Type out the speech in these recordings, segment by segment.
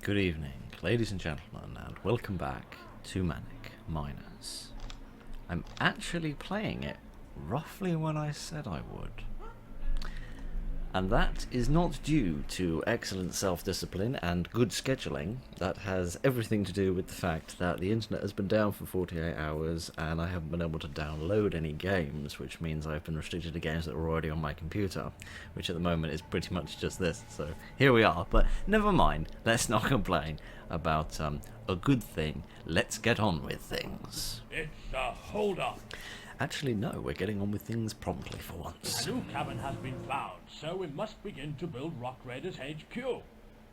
Good evening, ladies and gentlemen, and welcome back to Manic Miners. I'm actually playing it roughly when I said I would. And that is not due to excellent self-discipline and good scheduling. That has everything to do with the fact that the internet has been down for 48 hours and I haven't been able to download any games, which means I've been restricted to games that were already on my computer, which at the moment is pretty much just this. So here we are, but never mind, let's not complain about a good thing. Let's get on with things. It's a hold-up. Actually, no, we're getting on with things promptly for once. A new cavern has been found, so we must begin to build Rock Raiders HQ.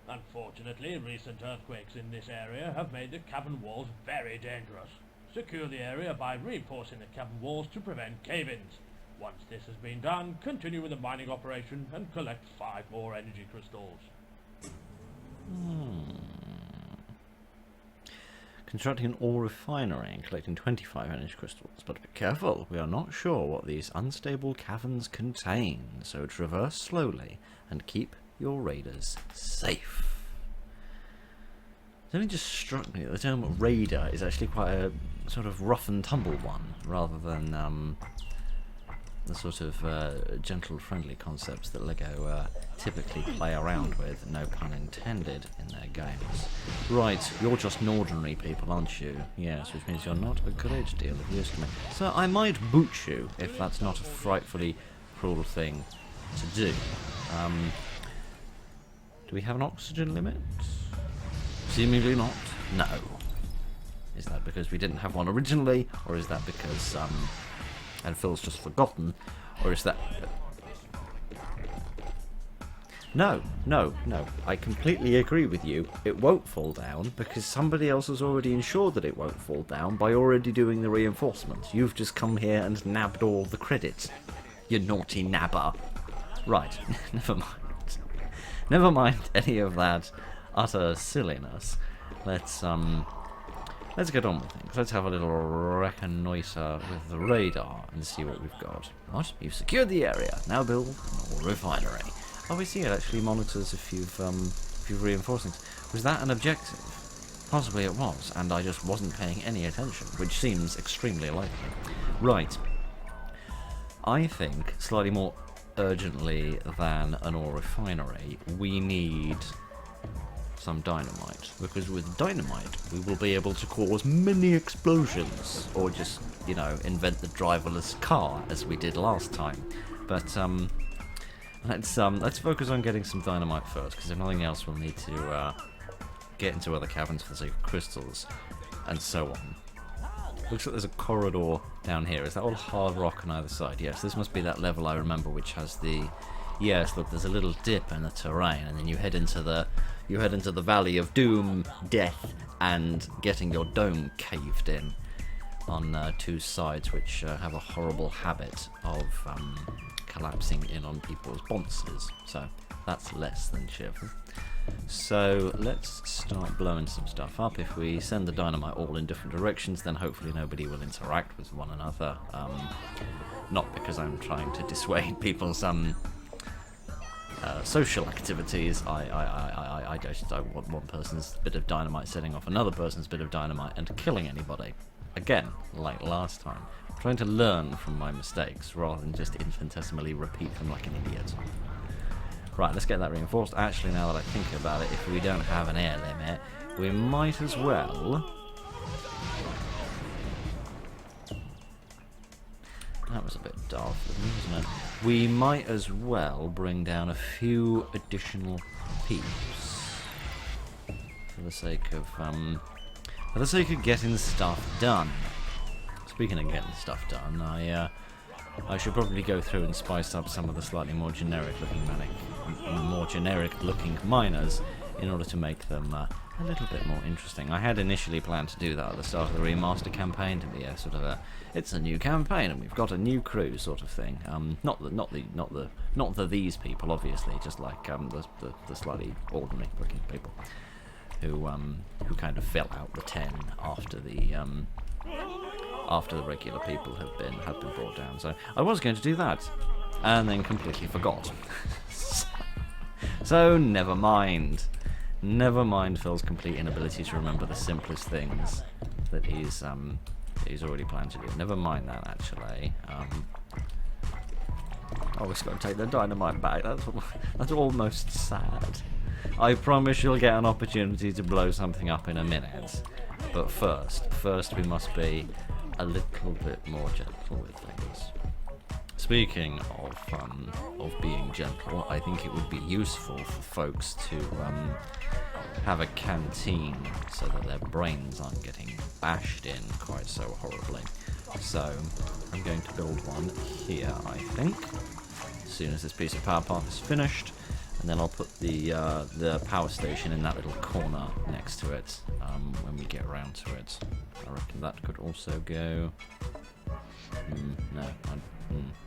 Unfortunately, recent earthquakes in this area have made the cavern walls very dangerous. Secure the area by reinforcing the cavern walls to prevent cave-ins. Once this has been done, continue with the mining operation and collect 5 more energy crystals. Constructing an ore refinery and collecting 25 energy crystals. But be careful, we are not sure what these unstable caverns contain, so traverse slowly and keep your raiders safe. It only just struck me that the term raider is actually quite a sort of rough and tumble one, rather than the sort of gentle, friendly concepts that LEGO typically play around with, no pun intended, in their games. Right, you're just an ordinary people, aren't you? Yes, which means you're not a great deal of use to me. So I might boot you, if that's not a frightfully cruel thing to do. Do we have an oxygen limit? Seemingly not. No. Is that because we didn't have one originally, or is that because and Phil's just forgotten, or is that... No. I completely agree with you. It won't fall down, because somebody else has already ensured that it won't fall down by already doing the reinforcements. You've just come here and nabbed all the credit. You naughty nabber. Right, never mind. Never mind any of that utter silliness. Let's get on with things. Let's have a little reconnoitre with the radar and see what we've got. What? You've secured the area. Now build an ore refinery. Oh, we see it actually monitors if you've reinforced things. Was that an objective? Possibly it was, and I just wasn't paying any attention, which seems extremely likely. Right. I think, slightly more urgently than an ore refinery, we need some dynamite, because with dynamite we will be able to cause many explosions, or just, you know, invent the driverless car as we did last time. But let's focus on getting some dynamite first, because if nothing else we'll need to get into other caverns for the sake of crystals and so on. Looks like there's a corridor down here. Is that all hard rock on either side? Yes, this must be that level I remember which has the... Yes, look, there's a little dip in the terrain, and then you head into the Valley of Doom, Death, and getting your dome caved in on 2 sides, which have a horrible habit of collapsing in on people's bonces. So that's less than cheerful. So let's start blowing some stuff up. If we send the dynamite all in different directions, then hopefully nobody will interact with one another. Not because I'm trying to dissuade people's social activities. I just don't want one person's bit of dynamite setting off another person's bit of dynamite and killing anybody. Again, like last time. I'm trying to learn from my mistakes rather than just infinitesimally repeat them like an idiot. Right, let's get that reinforced. Actually, now that I think about it, if we don't have an air limit, we might as well... That was a bit daft, wasn't it? We might as well bring down a few additional peeps for the sake of getting stuff done. Speaking of getting stuff done, I should probably go through and spice up some of the slightly more generic-looking miners in order to make them a little bit more interesting. I had initially planned to do that at the start of the Remastered campaign, to be a sort of it's a new campaign and we've got a new crew sort of thing. Not the these people, obviously, just like the slightly ordinary looking people who kind of fell out the 10 after the regular people had been brought down. So I was going to do that, and then completely forgot. So never mind. Never mind Phil's complete inability to remember the simplest things that he's already planned to do. Never mind that, actually. Oh, we've got to take the dynamite back. That's almost sad. I promise you'll get an opportunity to blow something up in a minute. But first we must be a little bit more gentle with things. Speaking of being gentle, I think it would be useful for folks to have a canteen so that their brains aren't getting bashed in quite so horribly. So I'm going to build one here, I think, as soon as this piece of power park is finished, and then I'll put the power station in that little corner next to it when we get around to it. I reckon that could also go. No,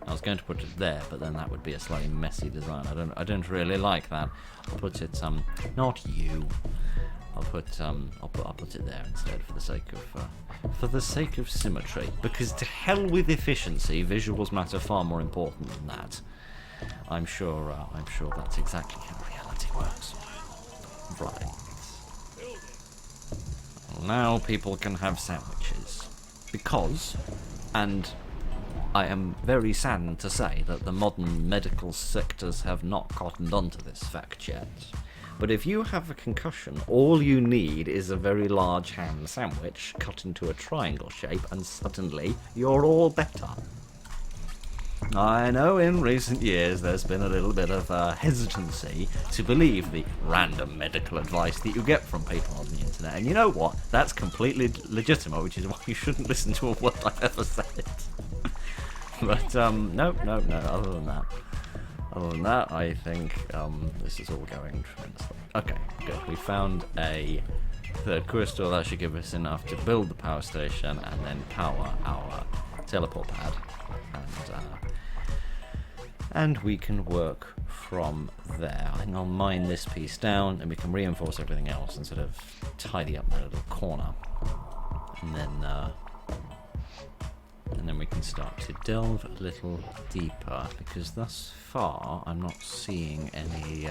I was going to put it there, but then that would be a slightly messy design. I don't really like that. I'll put it not you. I'll put it there instead for the sake of symmetry. Because to hell with efficiency, visuals matter far more important than that. I'm sure that's exactly how reality works. Right. Now people can have sandwiches. Because, and I am very saddened to say that the modern medical sectors have not cottoned onto this fact yet. But if you have a concussion, all you need is a very large ham sandwich cut into a triangle shape, and suddenly you're all better. I know in recent years there's been a little bit of hesitancy to believe the random medical advice that you get from people on the internet, and you know what? That's completely legitimate, which is why you shouldn't listen to a word I've ever said. But no, other than that, I think this is all going tremendously. Okay, good. We found a third crystal. That should give us enough to build the power station and then power our teleport pad. And we can work from there. I think I'll mine this piece down and we can reinforce everything else and sort of tidy up that little corner. And then we can start to delve a little deeper, because thus far I'm not seeing any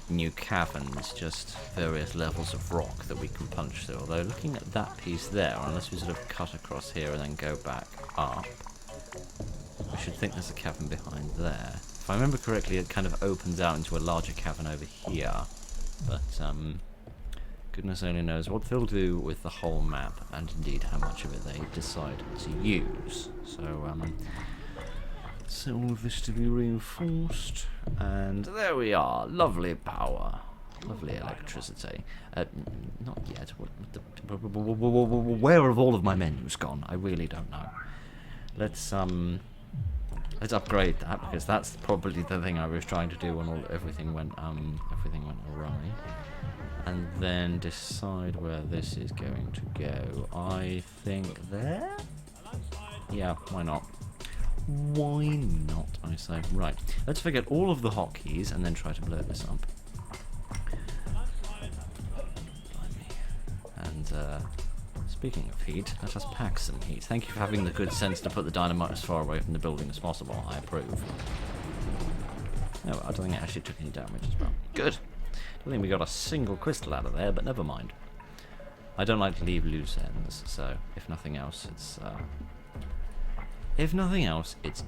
new caverns, just various levels of rock that we can punch through. Although looking at that piece there, unless we sort of cut across here and then go back up, I should think there's a cavern behind there. If I remember correctly, it kind of opens out into a larger cavern over here, but goodness only knows what they'll do with the whole map, and indeed how much of it they decide to use. So all of this to be reinforced, and there we are. Lovely power, lovely electricity. Not yet. Where have all of my menus gone? I really don't know. Let's upgrade that, because that's probably the thing I was trying to do when everything went awry. And then decide where this is going to go. I think there? Yeah, why not? Why not, I say. Right, let's forget all of the hotkeys and then try to blow this up. And speaking of heat, let us pack some heat. Thank you for having the good sense to put the dynamite as far away from the building as possible. I approve. No, I don't think it actually took any damage as well. Good. I don't think we got a single crystal out of there, but never mind. I don't like to leave loose ends, so if nothing else, it's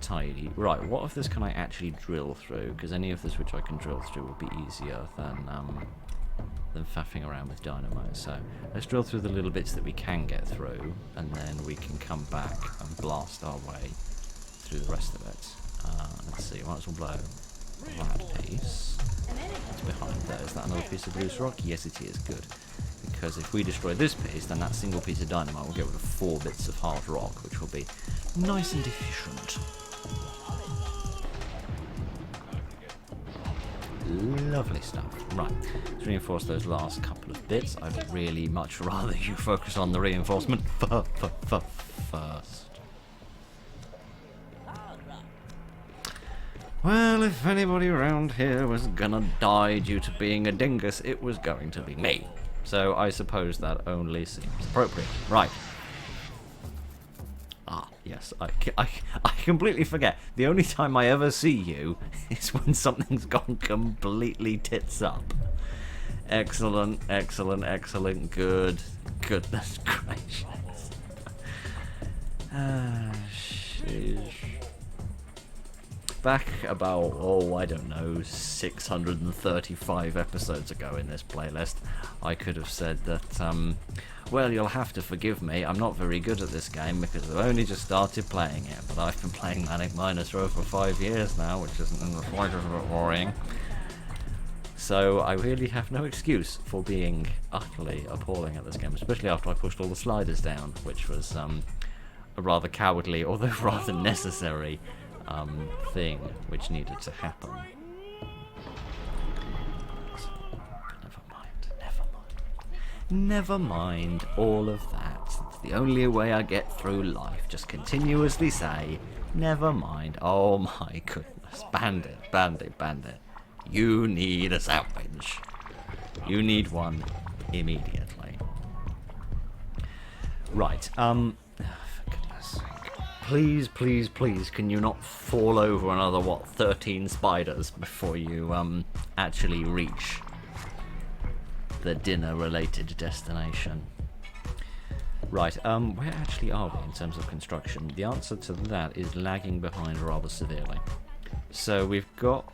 tidy. Right, what of this can I actually drill through? Because any of this which I can drill through will be easier than faffing around with dynamite. So let's drill through the little bits that we can get through, and then we can come back and blast our way through the rest of it. Let's see, might as well blow that piece. It's behind there. Is that another piece of loose rock? Yes, it is. Good. Because if we destroy this piece, then that single piece of dynamite will get rid of 4 bits of hard rock, which will be nice and efficient. Lovely stuff. Right, let's reinforce those last couple of bits. I'd really much rather you focus on the reinforcement first. Well, if anybody around here was gonna die due to being a dingus, it was going to be me. So I suppose that only seems appropriate. Right. Ah, yes, I completely forget. The only time I ever see you is when something's gone completely tits up. Excellent, excellent, excellent. Good. Goodness gracious. Sheesh. Back about, I don't know, 635 episodes ago in this playlist, I could have said that, well, you'll have to forgive me, I'm not very good at this game because I've only just started playing it, but I've been playing Manic Miner for over 5 years now, which isn't in the slightest bit worrying. So I really have no excuse for being utterly appalling at this game, especially after I pushed all the sliders down, which was a rather cowardly, although rather necessary thing which needed to happen. Never mind all of that. It's the only way I get through life. Just continuously say, never mind. Oh my goodness. Bandit, bandit, bandit. You need a sandwich. You need one immediately. Right, for goodness sake. Please, please, please, can you not fall over another, 13 spiders before you, actually reach the dinner-related destination? Right, where actually are we in terms of construction? The answer to that is lagging behind rather severely. So we've got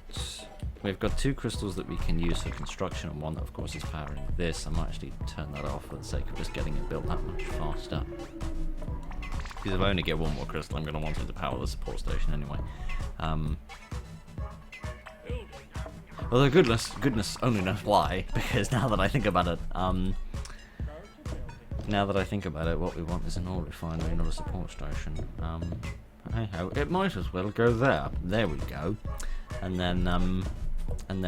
2 crystals that we can use for construction, and one that of course is powering this. I might actually turn that off for the sake of just getting it built that much faster. Because if I only get one more crystal, I'm going to want it to power the support station anyway. Although goodness only knows why, because now that I think about it, what we want is an ore refinery, not a support station. Hey-ho, it might as well go there. There we go. And then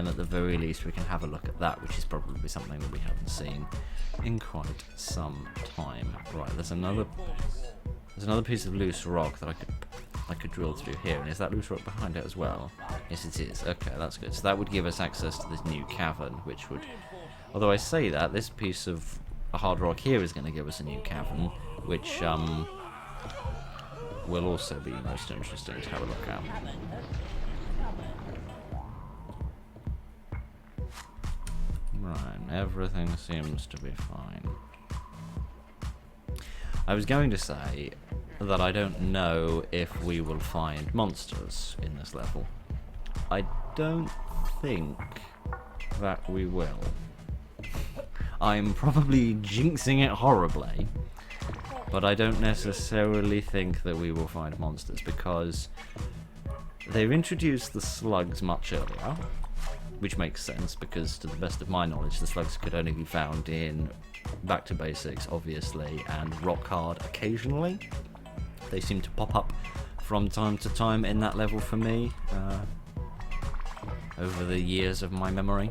at the very least we can have a look at that, which is probably something that we haven't seen in quite some time. Right, there's another piece of loose rock that I could drill through here, and is that loose rock behind it as well? Yes, it is. Okay, that's good. So that would give us access to this new cavern, which would, although I say that, this piece of hard rock here is going to give us a new cavern, which will also be most interesting to have a look at. Right, everything seems to be fine. I was going to say that I don't know if we will find monsters in this level. I don't think that we will. I'm probably jinxing it horribly, but I don't necessarily think that we will find monsters because they've introduced the slugs much earlier, which makes sense because, to the best of my knowledge, the slugs could only be found in Back to Basics, obviously, and Rock Hard occasionally. They seem to pop up from time to time in that level for me, over the years of my memory.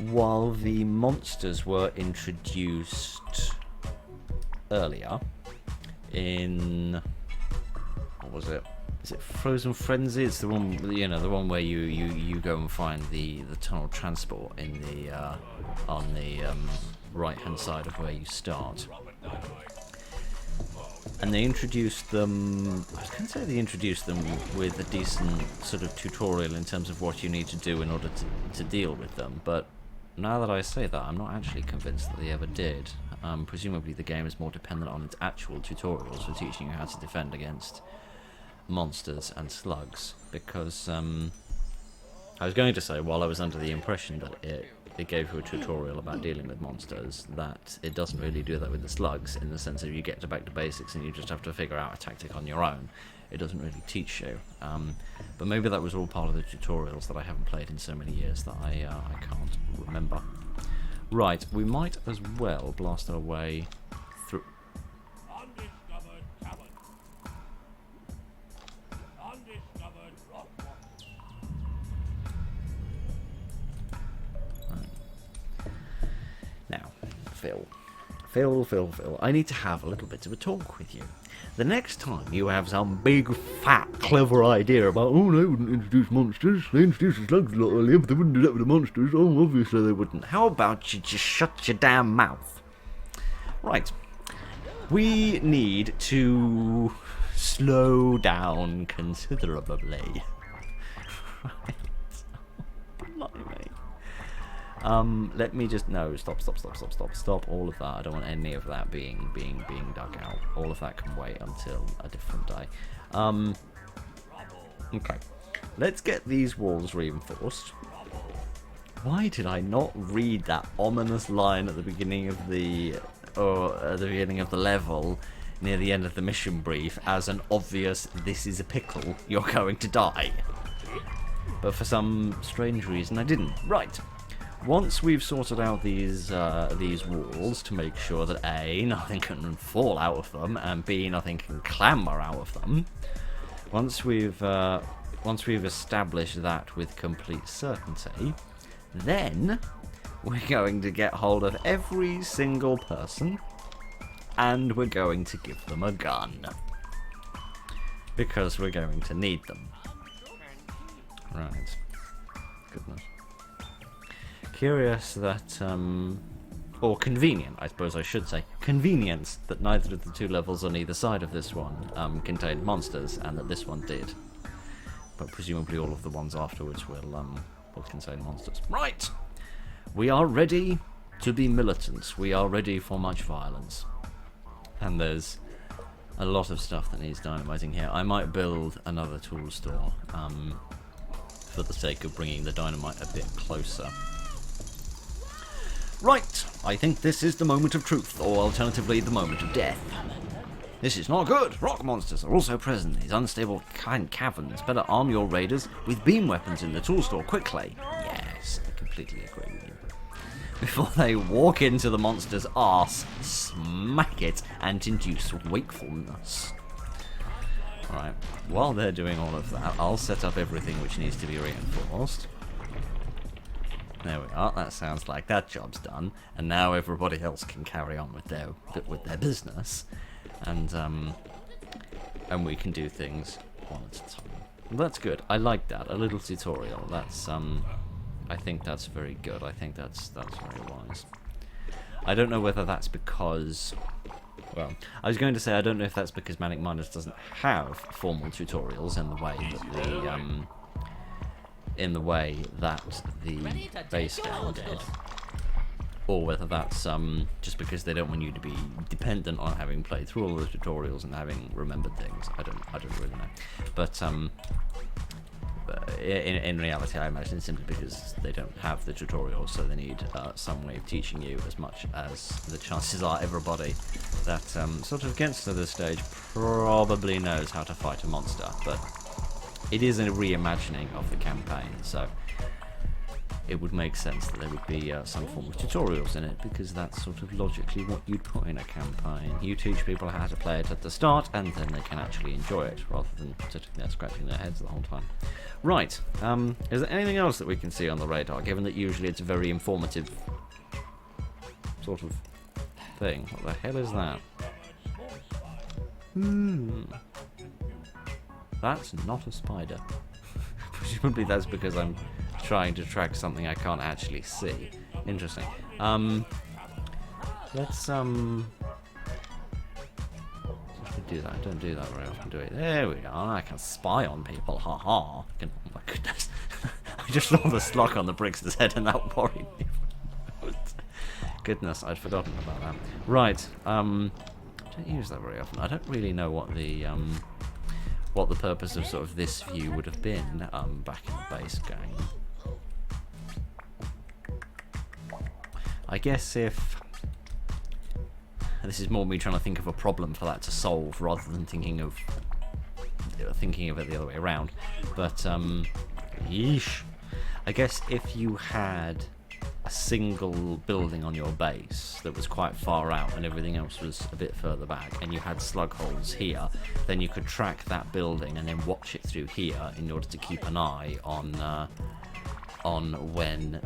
While the monsters were introduced earlier in, what was it? Is it Frozen Frenzy? It's the one, the one where you go and find the tunnel transport in the on the right hand side of where you start. And they introduced them. I was going to say they introduced them with a decent sort of tutorial in terms of what you need to do in order to deal with them. But now that I say that, I'm not actually convinced that they ever did. Presumably the game is more dependent on its actual tutorials for teaching you how to defend against monsters and slugs, because I was going to say, while I was under the impression that it gave you a tutorial about dealing with monsters, that it doesn't really do that with the slugs, in the sense that you get back to basics and you just have to figure out a tactic on your own. It doesn't really teach you. But maybe that was all part of the tutorials that I haven't played in so many years that I can't remember. Right, we might as well blast our way through. Undiscovered cavern. Undiscovered rock. Right. Now, Phil, I need to have a little bit of a talk with you. The next time you have some big, fat, clever idea about, oh, they wouldn't introduce monsters, they introduced the slugs a lot earlier, but they wouldn't do that with the monsters, oh, obviously they wouldn't. How about you just shut your damn mouth? Right. We need to slow down considerably. Right. Blimey. Let me just stop all of that. I don't want any of that being dug out. All of that can wait until a different day. Okay, let's get these walls reinforced. Why did I not read that ominous line at the beginning of the level near the end of the mission brief as an obvious "this is a pickle, you're going to die"? But for some strange reason I didn't. Right. Once we've sorted out these walls to make sure that A, nothing can fall out of them, and B, nothing can clamber out of them. Once we've established that with complete certainty, then we're going to get hold of every single person, and we're going to give them a gun. Because we're going to need them. Right. Goodness. Curious that, or convenient, I suppose I should say, convenience that neither of the two levels on either side of this one contained monsters, and that this one did. But presumably all of the ones afterwards will contain monsters. Right! We are ready to be militant. We are ready for much violence. And there's a lot of stuff that needs dynamiting here. I might build another tool store for the sake of bringing the dynamite a bit closer. Right, I think this is the moment of truth, or alternatively the moment of death. This is not good. Rock monsters are also present in these unstable caverns. Better arm your raiders with beam weapons in the tool store quickly. Yes, I completely agree with you. Before they walk into the monster's arse, smack it and induce wakefulness. Right, while they're doing all of that, I'll set up everything which needs to be reinforced. There we are, that sounds like that job's done, and now everybody else can carry on with their business, and we can do things one at a time. Well, that's good. I like that. A little tutorial. That's I think that's very good. I think that's very wise. I don't know whether that's because, well, I was going to say I don't know if that's because Manic Miners doesn't have formal tutorials in the way that the base game did, or whether that's just because they don't want you to be dependent on having played through all the tutorials and having remembered things. I don't really know, but in reality, I imagine simply because they don't have the tutorials, so they need some way of teaching you, as much as the chances are everybody that sort of gets to this stage probably knows how to fight a monster, but it is a reimagining of the campaign, so it would make sense that there would be some form of tutorials in it, because that's sort of logically what you'd put in a campaign. You teach people how to play it at the start, and then they can actually enjoy it, rather than sitting there scratching their heads the whole time. Right, is there anything else that we can see on the radar, given that usually it's a very informative sort of thing? What the hell is that? That's not a spider. Presumably that's because I'm trying to track something I can't actually see. Interesting. Let's do that. I don't do that very often, do I? There we are. I can spy on people. Ha ha. Oh my goodness. I just saw the slug on the Brix's head and that worried me. Goodness, I'd forgotten about that. Right. I don't use that very often. I don't really know what the purpose of sort of this view would have been back in the base game. I guess if this is more me trying to think of a problem for that to solve rather than thinking of it the other way around. But yeesh. I guess if you had a single building on your base that was quite far out and everything else was a bit further back, and you had slug holes here, then you could track that building and then watch it through here in order to keep an eye on when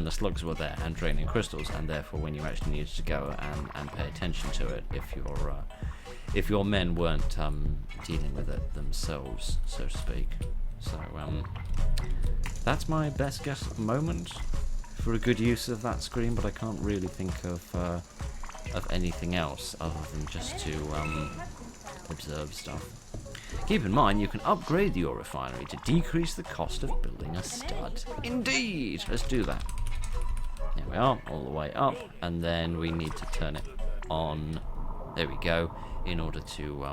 the slugs were there and draining crystals, and therefore when you actually needed to go and pay attention to it if your men weren't dealing with it themselves, so to speak. So that's my best guess at the moment for a good use of that screen, but I can't really think of anything else other than just to observe stuff. Keep in mind, you can upgrade your refinery to decrease the cost of building a stud. Indeed! Let's do that. There we are, all the way up, and then we need to turn it on. There we go, in order to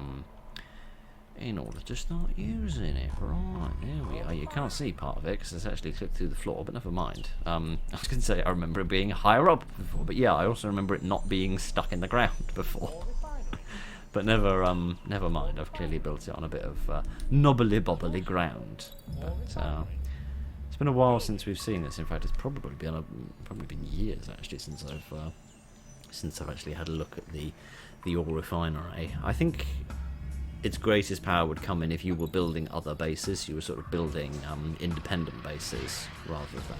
start using it. Right, there we are. You can't see part of it because it's actually clipped through the floor, but never mind. I was going to say I remember it being higher up before, but yeah, I also remember it not being stuck in the ground before. But never mind. I've clearly built it on a bit of knobbly-bobbly ground. But it's been a while since we've seen this. In fact, it's probably been years actually since I've actually had a look at the ore refinery. I think its greatest power would come in if you were building other bases. You were sort of building independent bases rather than.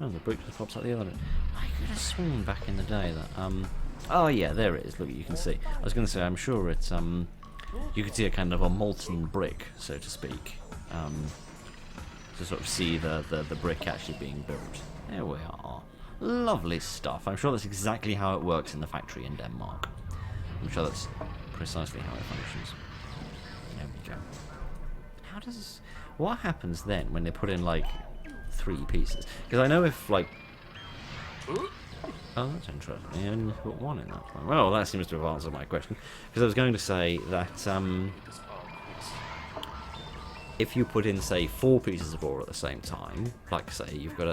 Oh, the brick just pops out the other end. I could have sworn back in the day that oh yeah, there it is. Look, you can see. I was going to say, I'm sure it's you could see a kind of a molten brick, so to speak, to sort of see the brick actually being built. There we are. Lovely stuff. I'm sure that's exactly how it works in the factory in Denmark. I'm sure that's precisely how it functions. There we go. What happens then when they put in like 3 pieces? Because I know if like, oh, that's interesting. You only put 1 in that one. Well, that seems to have answered my question. Because I was going to say that if you put in, say, 4 pieces of ore at the same time, like, say, you've got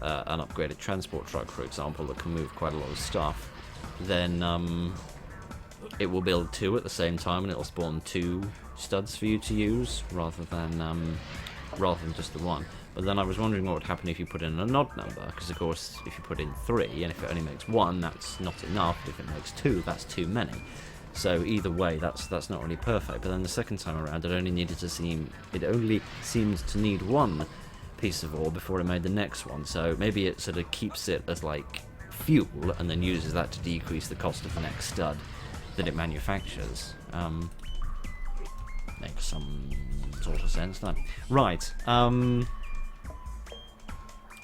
an upgraded transport truck, for example, that can move quite a lot of stuff, then it will build 2 at the same time, and it'll spawn 2 studs for you to use, rather than just the 1. But then I was wondering what would happen if you put in an odd number, because, of course, if you put in 3, and if it only makes 1, that's not enough. If it makes 2, that's too many. So either way, that's not really perfect. But then the second time around, it only seemed to need 1 piece of ore before it made the next one. So maybe it sort of keeps it as like fuel, and then uses that to decrease the cost of the next stud that it manufactures. Makes some sort of sense, doesn't it? Right.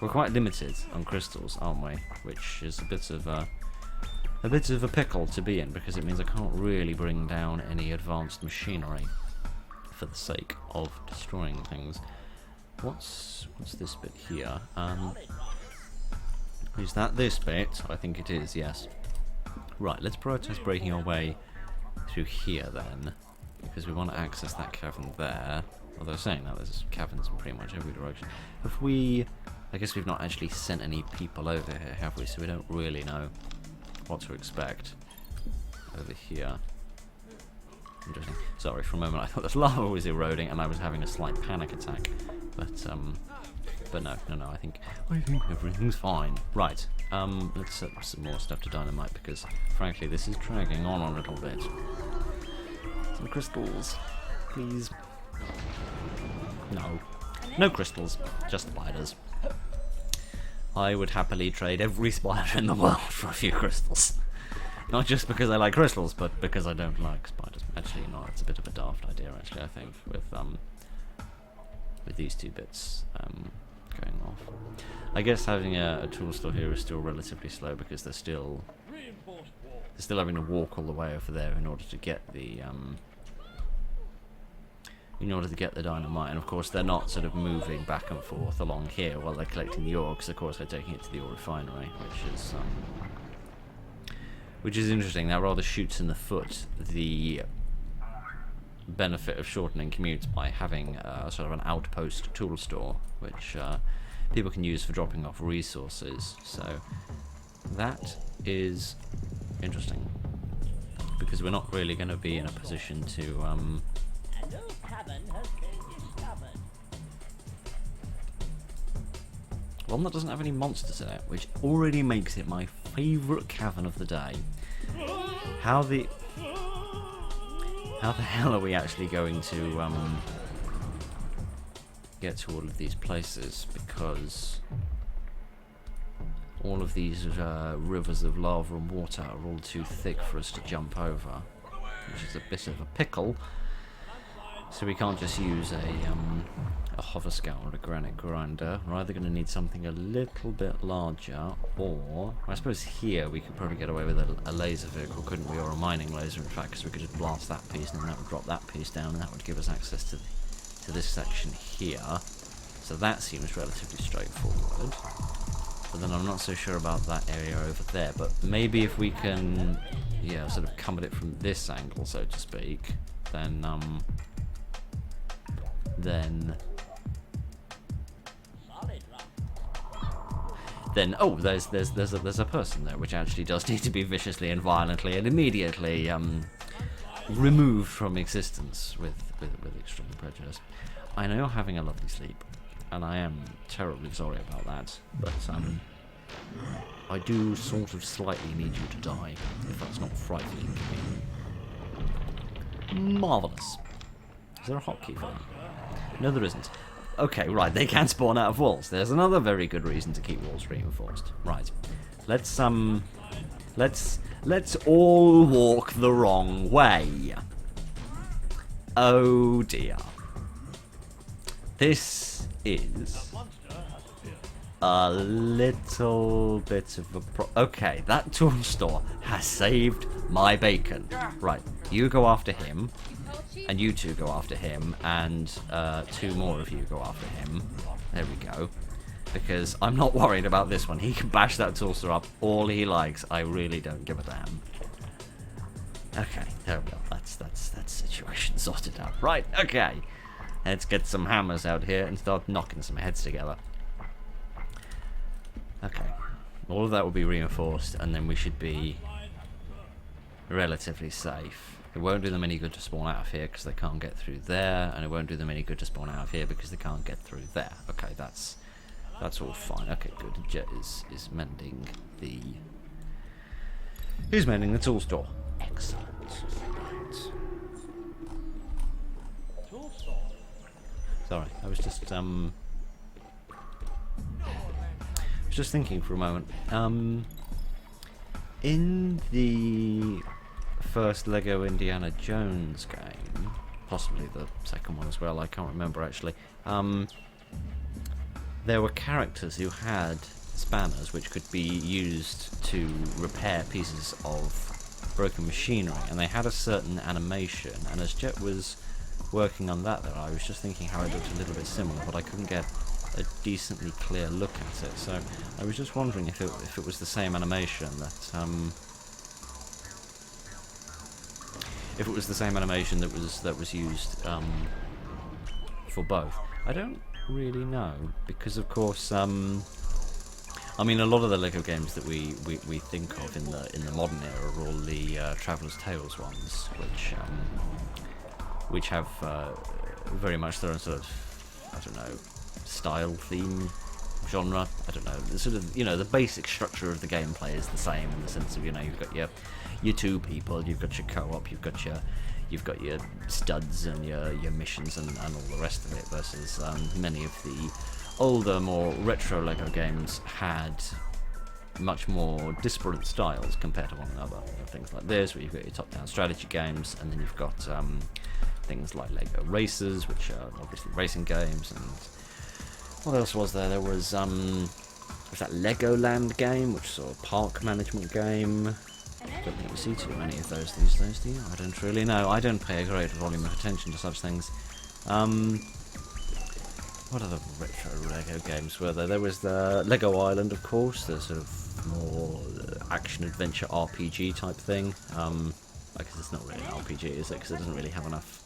We're quite limited on crystals, aren't we? Which is a bit of a pickle to be in, because it means I can't really bring down any advanced machinery for the sake of destroying things. What's this bit here? Is that this bit? I think it is, yes. Right, let's prioritise breaking our way through here then, because we want to access that cavern there. Although saying that, there's caverns in pretty much every direction. I guess we've not actually sent any people over here, have we? So we don't really know what to expect over here. Interesting. Sorry, for a moment I thought this lava was eroding and I was having a slight panic attack. But no, I think everything's fine. Right, let's set some more stuff to dynamite, because frankly this is dragging on a little bit. Some crystals, please. No crystals, just spiders. I would happily trade every spider in the world for a few crystals. Not just because I like crystals, but because I don't like spiders. Actually, no, it's a bit of a daft idea, actually, I think, with these 2 bits going off. I guess having a tool store here is still relatively slow, because they're still having to walk all the way over there in order to get the dynamite, and of course they're not sort of moving back and forth along here while they're collecting the ore, because of course they're taking it to the ore refinery, which is interesting. That rather shoots in the foot the benefit of shortening commutes by having sort of an outpost tool store, which people can use for dropping off resources. So that is interesting, because we're not really going to be in a position to one that doesn't have any monsters in it, which already makes it my favourite cavern of the day. How the hell are we actually going to get to all of these places? Because all of these rivers of lava and water are all too thick for us to jump over, which is a bit of a pickle. So we can't just use a hover scour or a granite grinder. We're either going to need something a little bit larger, or I suppose here we could probably get away with a laser vehicle, couldn't we? Or a mining laser, in fact, because we could just blast that piece and then that would drop that piece down, and that would give us access to this section here. So that seems relatively straightforward. But then I'm not so sure about that area over there. But maybe if we can, yeah, sort of come at it from this angle, so to speak, then oh, there's a person there, which actually does need to be viciously and violently and immediately removed from existence with extreme prejudice. I know you're having a lovely sleep, and I am terribly sorry about that, but I do sort of slightly need you to die, if that's not frightening to me. Marvellous. Is there a hotkey for that? No, there isn't. Okay, right, they can spawn out of walls. There's another very good reason to keep walls reinforced. Right. Let's all walk the wrong way. Oh dear. This is a little bit of a okay, that tool store has saved my bacon. Right, you go after him. And you two go after him, and 2 more of you go after him. There we go. Because I'm not worried about this one. He can bash that toolster up all he likes. I really don't give a damn. Okay, there we go. That's situation sorted out. Right, okay. Let's get some hammers out here and start knocking some heads together. Okay. All of that will be reinforced, and then we should be relatively safe. It won't do them any good to spawn out of here because they can't get through there, and it won't do them any good to spawn out of here because they can't get through there. Okay, that's all fine. Okay, good. Jet is mending the tool store. Excellent. Right. Sorry, I was just thinking for a moment. In the first Lego Indiana Jones game, possibly the second one as well, I can't remember actually, there were characters who had spanners which could be used to repair pieces of broken machinery, and they had a certain animation, and as Jet was working on that there, I was just thinking how it looked a little bit similar, but I couldn't get a decently clear look at it, so I was just wondering if it was the same animation that if it was the same animation that was used for both. I don't really know, because of course I mean, a lot of the Lego games that we think of in the modern era are all the Traveller's Tales ones, which have very much their own sort of, I don't know, style, theme, genre. I don't know. The sort of, the basic structure of the gameplay is the same in the sense of, you've got your 2 people, you've got your co-op, you've got your studs and your missions and all the rest of it, versus many of the older, more retro Lego games had much more disparate styles compared to one another. Things like this, where you've got your top-down strategy games, and then you've got things like Lego Racers, which are obviously racing games, and what else was there? There was that Legoland game, which is sort of a park management game. I don't think we see too many of those these days, do you? I don't really know. I don't pay a great volume of attention to such things. What other retro Lego games were there? There was the Lego Island, of course, the sort of more action-adventure RPG type thing. I guess it's not really an RPG, is it? Because it doesn't really have enough...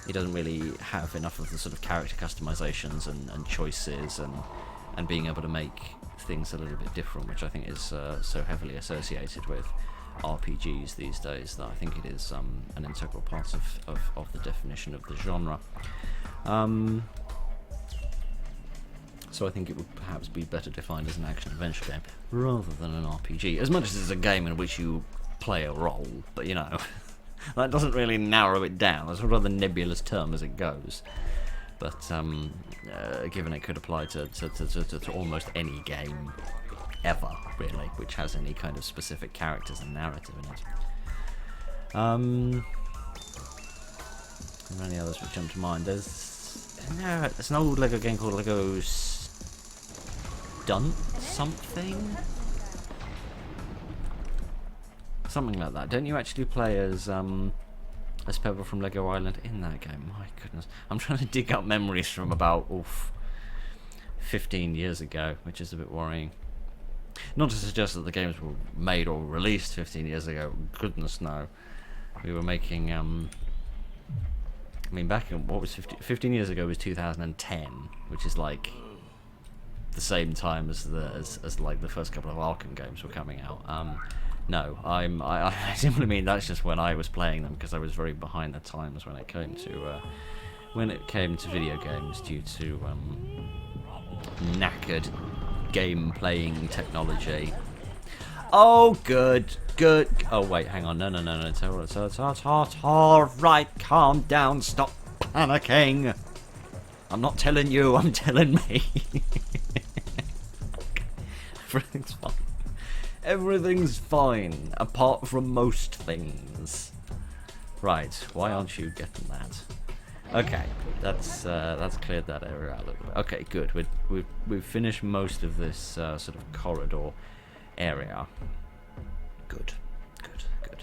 It doesn't really have enough of the sort of character customizations and choices and being able to make things a little bit different, which I think is so heavily associated with RPGs these days that I think it is an integral part of the definition of the genre. So I think it would perhaps be better defined as an action-adventure game rather than an RPG, as much as it's a game in which you play a role, but that doesn't really narrow it down. It's a rather nebulous term as it goes. But given it could apply to almost any game ever, really, which has any kind of specific characters and narrative in it. Are there any others which jump to mind? There's an old Lego game called Lego Stunt something? Something like that. Don't you actually play as Pebble from Lego Island in that game? My goodness. I'm trying to dig up memories from about 15 years ago, which is a bit worrying. Not to suggest that the games were made or released 15 years ago. Goodness no. We were making I mean, back in what was 15 years ago was 2010, which is like the same time as like the first couple of Arkham games were coming out. No, I simply mean that's just when I was playing them, because I was very behind the times when it came to video games due to knackered game playing technology. Oh, good. Oh wait, hang on. No. It's all right. Calm down. Stop panicking. I'm not telling you. I'm telling me. Everything's fine. Everything's fine, apart from most things. Right, why aren't you getting that? Okay, that's cleared that area out a little bit. Okay, good. We've finished most of this sort of corridor area. Good.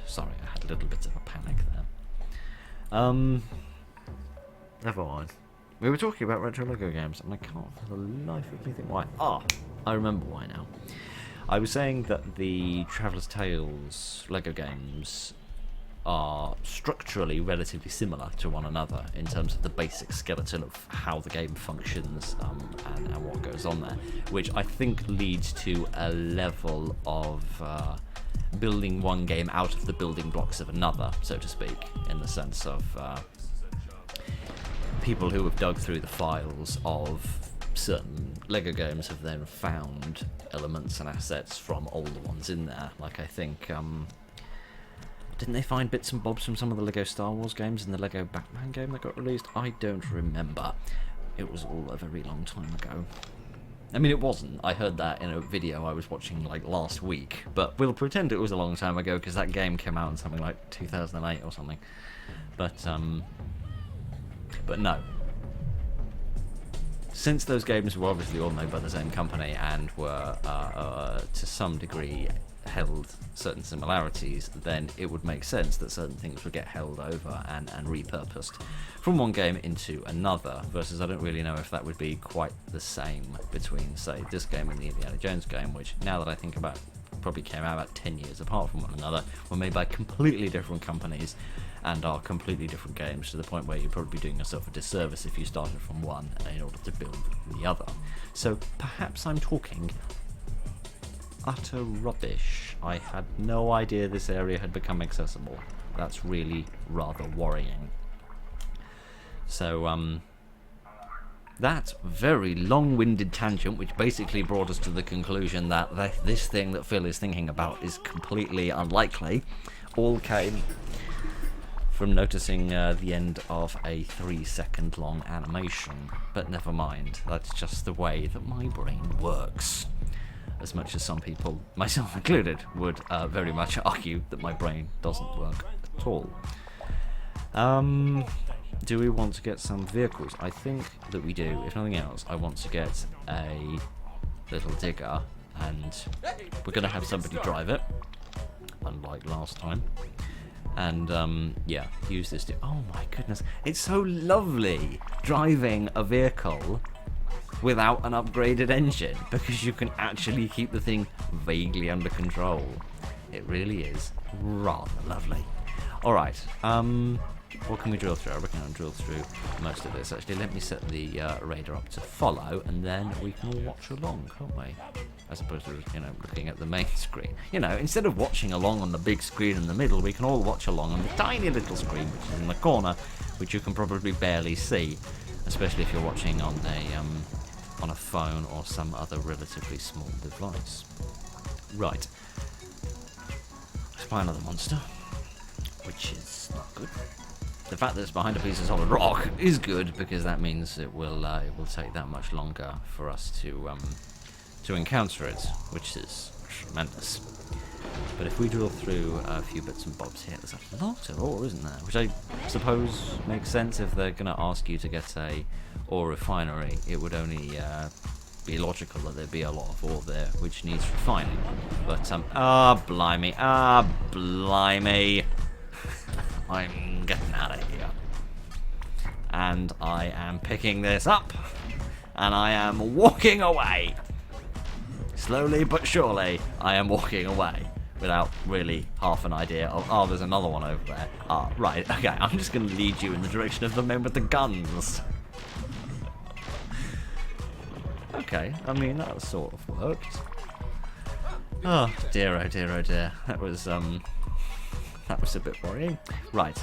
Sorry, I had a little bit of a panic there. Never mind. We were talking about retro Lego games, and I can't for the life of me think why. I remember why now. I was saying that the Traveller's Tales Lego games are structurally relatively similar to one another in terms of the basic skeleton of how the game functions and what goes on there, which I think leads to a level of building one game out of the building blocks of another, so to speak, in the sense of people who have dug through the files of certain Lego games have then found elements and assets from older ones in there. Like, I think, didn't they find bits and bobs from some of the Lego Star Wars games in the Lego Batman game that got released? I don't remember. It was all a very long time ago. I mean, it wasn't. I heard that in a video I was watching, like, last week. But we'll pretend it was a long time ago, because that game came out in something like 2008 or something. But no. Since those games were obviously all made by the same company and were, to some degree, held certain similarities, then it would make sense that certain things would get held over and repurposed from one game into another, versus I don't really know if that would be quite the same between, say, this game and the Indiana Jones game, which, now that I think about it, probably came out about 10 years apart from one another, were made by completely different companies, and are completely different games, to the point where you'd probably be doing yourself a disservice if you started from one in order to build the other. So perhaps I'm talking utter rubbish. I had no idea this area had become accessible. That's really rather worrying. So, that very long-winded tangent, which basically brought us to the conclusion that this thing that Phil is thinking about is completely unlikely, all came from noticing the end of a 3-second long animation. But never mind, that's just the way that my brain works. As much as some people, myself included, would very much argue that my brain doesn't work at all. Do we want to get some vehicles? I think that we do. If nothing else, I want to get a little digger, and we're going to have somebody drive it, unlike last time. And, yeah, use this to... Oh my goodness, it's so lovely driving a vehicle without an upgraded engine, because you can actually keep the thing vaguely under control. It really is rather lovely. Alright, what can we drill through? I reckon I'll drill through most of this. Actually, let me set the radar up to follow, and then we can all watch along, can't we? As opposed to, looking at the main screen. Instead of watching along on the big screen in the middle, we can all watch along on the tiny little screen, which is in the corner, which you can probably barely see, especially if you're watching on a phone or some other relatively small device. Right. Spy another monster, which is not good. The fact that it's behind a piece of solid rock is good, because that means it will take that much longer for us to encounter it, which is tremendous. But if we drill through a few bits and bobs here, there's a lot of ore, isn't there? Which I suppose makes sense if they're going to ask you to get a ore refinery. It would only be logical that there'd be a lot of ore there which needs refining. But, blimey, blimey. I'm getting out of here. And I am picking this up, and I am walking away. Slowly but surely, I am walking away. Without really half an idea of, oh, there's another one over there. Ah, right, okay, I'm just going to lead you in the direction of the men with the guns. Okay, I mean, that sort of worked. Oh, dear, oh dear, oh dear. That was a bit worrying. Right,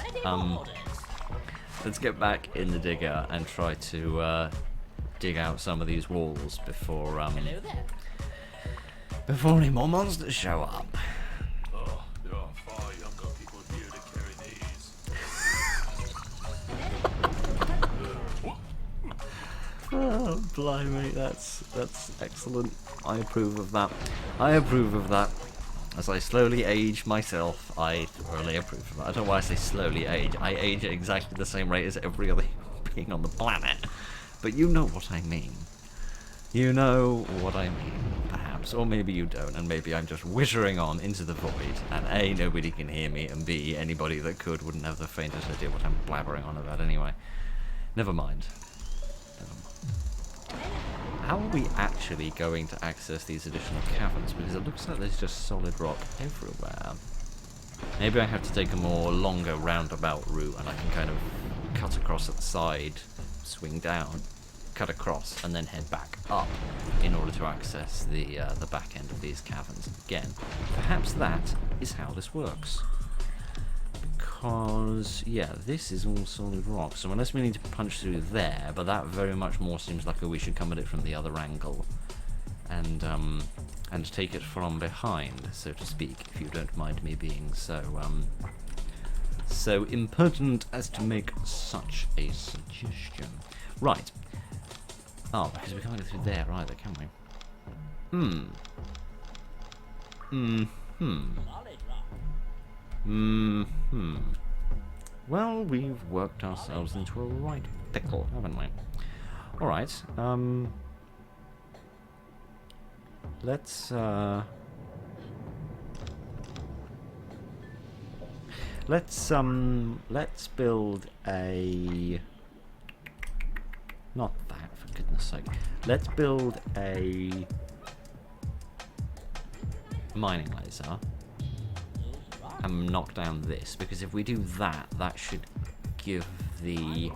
let's get back in the digger and try to dig out some of these walls before any more monsters show up. There are far younger people here to carry these. Oh, blimey, that's excellent. I approve of that. I approve of that. As I slowly age myself, I thoroughly approve of that. I don't know why I say slowly age. I age at exactly the same rate as every other being on the planet. But you know what I mean. You know what I mean, perhaps. Or maybe you don't, and maybe I'm just whittering on into the void, and A, nobody can hear me, and B, anybody that could wouldn't have the faintest idea what I'm blabbering on about anyway. Never mind. How are we actually going to access these additional caverns? Because it looks like there's just solid rock everywhere. Maybe I have to take a more longer roundabout route, and I can kind of cut across at the side, swing down, cut across, and then head back up in order to access the back end of these caverns. Again, perhaps that is how this works. Because, yeah, this is all solid rock, so unless we need to punch through there, but that very much more seems like we should come at it from the other angle, and take it from behind, so to speak, if you don't mind me being so impertinent as to make such a suggestion. Right. Oh, because we can't go through there either, can we? Well, we've worked ourselves into a right pickle, haven't we? Alright, let's build a... Not that, for goodness sake. Let's build a mining laser and knock down this, because if we do that, that should give the...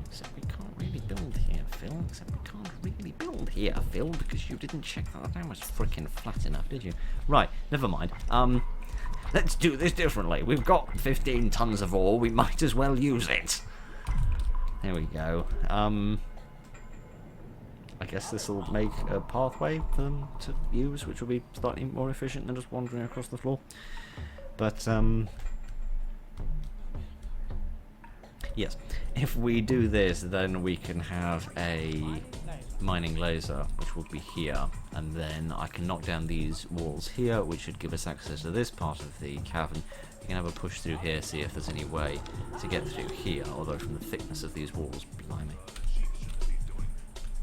Except we can't really build here, Phil. Except we can't really build here, Phil, because you didn't check that down was freaking flat enough, did you? Right, never mind. Let's do this differently. We've got 15 tons of ore. We might as well use it. There we go. I guess this will make a pathway for them to use, which will be slightly more efficient than just wandering across the floor. But, yes. If we do this, then we can have a mining laser, which will be here, and then I can knock down these walls here, which should give us access to this part of the cavern. We can have a push through here, see if there's any way to get through here, although from the thickness of these walls, blimey.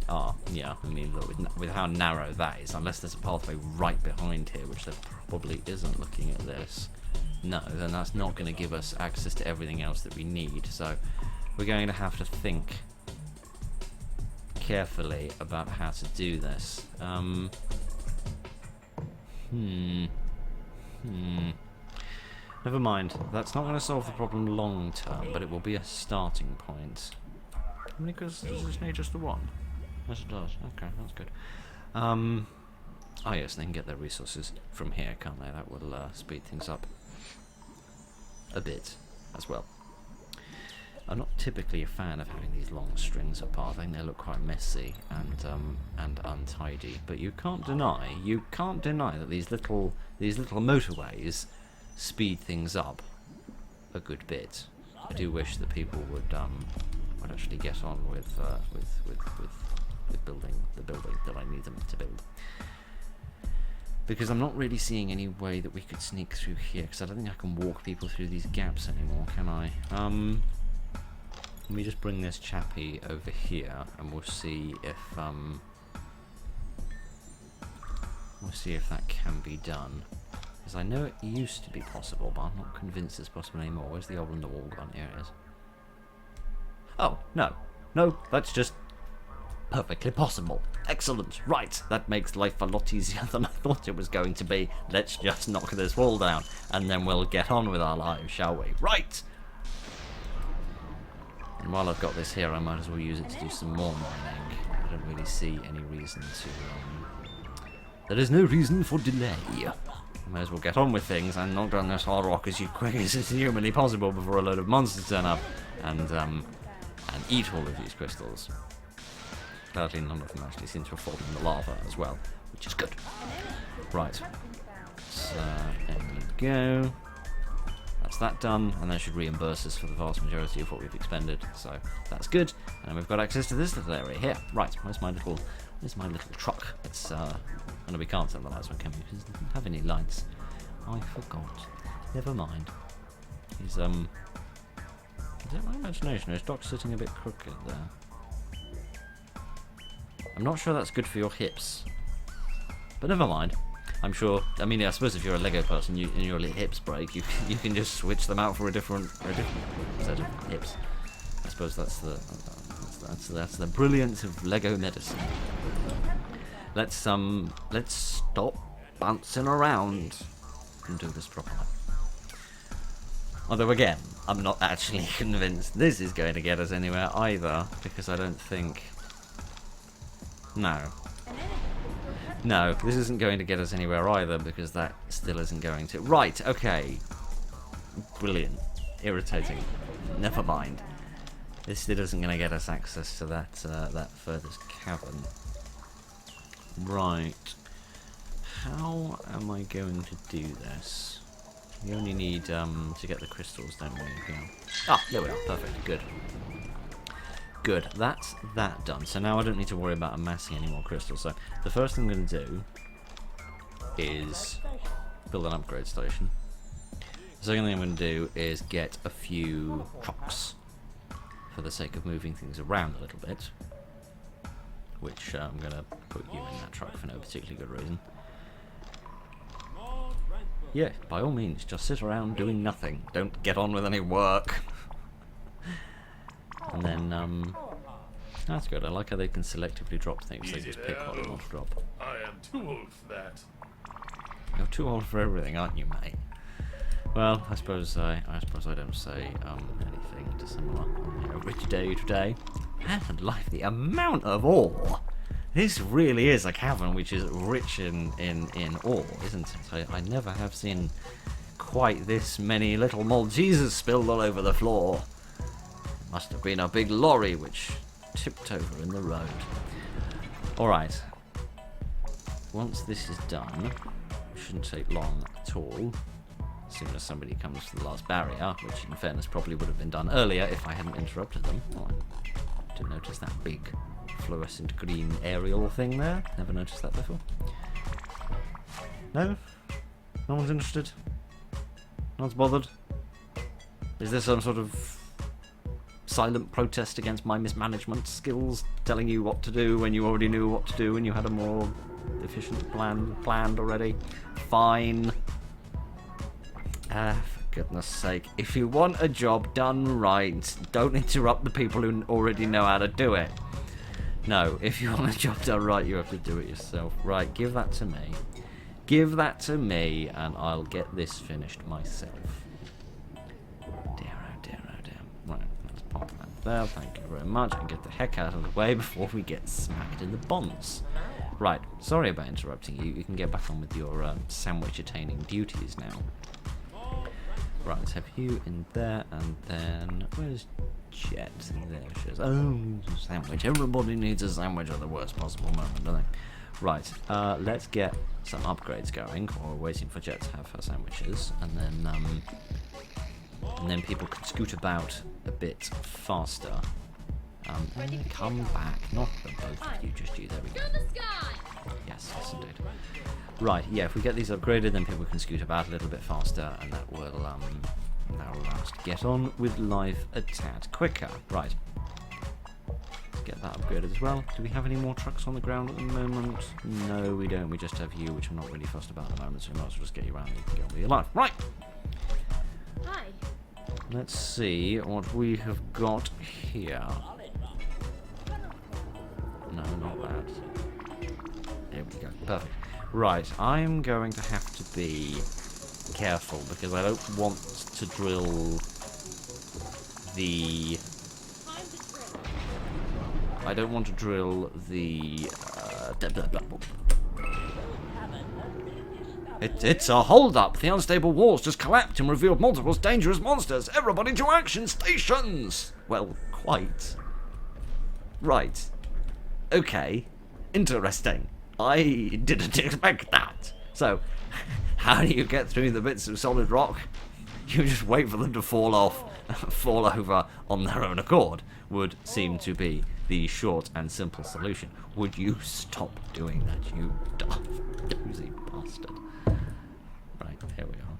Ah, yeah, I mean, look, with how narrow that is, unless there's a pathway right behind here, which there probably isn't looking at this, no, then that's not going to give us access to everything else that we need, so we're going to have to think carefully about how to do this. Never mind, that's not going to solve the problem long term, but it will be a starting point. How many does this need? Just the one? Yes, it does. Okay, that's good. Oh yes, they can get their resources from here, can't they? That will speed things up a bit as well. I'm not typically a fan of having these long strings apart. I think they look quite messy and untidy. But you can't deny that these little motorways speed things up a good bit. I do wish that people would actually get on with with building the building that I need them to build. Because I'm not really seeing any way that we could sneak through here, because I don't think I can walk people through these gaps anymore, can I? Let me just bring this chappie over here, and we'll see if that can be done. Because I know it used to be possible, but I'm not convinced it's possible anymore. Where's the hole in the wall gone? Here it is. Oh, no. No, that's just perfectly possible. Excellent. Right, that makes life a lot easier than I thought it was going to be. Let's just knock this wall down, and then we'll get on with our lives, shall we? Right! And while I've got this here, I might as well use it to do some more mining. I don't really see any reason to... There is no reason for delay. I may as well get on with things and knock down this hard rock as quick as is humanly possible before a load of monsters turn up and eat all of these crystals. Sadly, none of them actually seem to have fallen in the lava as well, which is good. Right. So, there we go. That's that done, and that should reimburse us for the vast majority of what we've expended, so that's good. And then we've got access to this little area here. Right, where's my little truck? It's, no, we can't send the lights on, can we? Because it doesn't have any lights. I forgot. Never mind. Is that my imagination? Is Doc sitting a bit crooked there? I'm not sure that's good for your hips. But never mind. I'm sure, I mean, I suppose if you're a Lego person and your hips break, you can just switch them out for a different set of hips. I suppose that's the brilliance of Lego medicine. Let's stop bouncing around and do this properly. Although again, I'm not actually convinced this is going to get us anywhere either, because I don't think... No, this isn't going to get us anywhere either, because that still isn't going to... Right, okay. Brilliant. Irritating. Never mind. This still isn't going to get us access to that furthest cavern. Right. How am I going to do this? We only need to get the crystals, don't we? Yeah. Ah, there we are. Perfect. Good. Good. That's that done. So now I don't need to worry about amassing any more crystals. So the first thing I'm going to do is build an upgrade station. The second thing I'm going to do is get a few trucks for the sake of moving things around a little bit. Which I'm going to put you in that truck for no particularly good reason. Yeah, by all means, just sit around doing nothing. Don't get on with any work. And then, that's good. I like how they can selectively drop things. They just pick what they want to drop. I am too old for that. You're too old for everything, aren't you, mate? Well, I suppose I don't say anything dissimilar on a rich day today. And life, the amount of ore. This really is a cavern which is rich in ore, isn't it? I never have seen quite this many little Maltesers spilled all over the floor. Must have been a big lorry which tipped over in the road. Alright. Once this is done, it shouldn't take long at all. As soon as somebody comes to the last barrier, which in fairness probably would have been done earlier if I hadn't interrupted them. Oh, I didn't notice that big fluorescent green aerial thing there. Never noticed that before. No? No one's interested? No one's bothered? Is there some sort of silent protest against my mismanagement skills, telling you what to do when you already knew what to do and you had a more efficient plan planned already? Fine. For goodness sake, if you want a job done right, don't interrupt the people who already know how to do it. No, if you want a job done right, you have to do it yourself. Right, give that to me. Give that to me, and I'll get this finished myself. Dear, oh dear, oh dear. Right, let's pop that there. Thank you very much. And get the heck out of the way before we get smacked in the bonds. Right, sorry about interrupting you. You can get back on with your sandwich-attaining duties now. Right, let's have you in there, and then... Where's Jet? There she is. Oh, sandwich. Everybody needs a sandwich at the worst possible moment, don't they? Right, let's get some upgrades going, or waiting for Jet to have her sandwiches, and then people can scoot about a bit faster Come back. Not the both of you, just you. There we go. Yes, yes indeed. Right, yeah, if we get these upgraded, then people can scoot about a little bit faster, and that will allow us to get on with life a tad quicker. Right. Let's get that upgraded as well. Do we have any more trucks on the ground at the moment? No, we don't. We just have you, which I'm not really fussed about at the moment, so we might as well just get you around and you can get on with your life. Right! Hi. Let's see what we have got here. No, not that. There we go. Perfect. Right, I'm going to have to be careful because I don't want to drill the... I don't want to drill the... It's a hold-up. The unstable walls just collapsed and revealed multiple dangerous monsters. Everybody to action stations! Well, quite. Right. Okay. Interesting. I didn't expect that. So, how do you get through the bits of solid rock? You just wait for them to fall off, fall over on their own accord, would seem to be the short and simple solution. Would you stop doing that, you daft, dozy bastard? Right, here we are.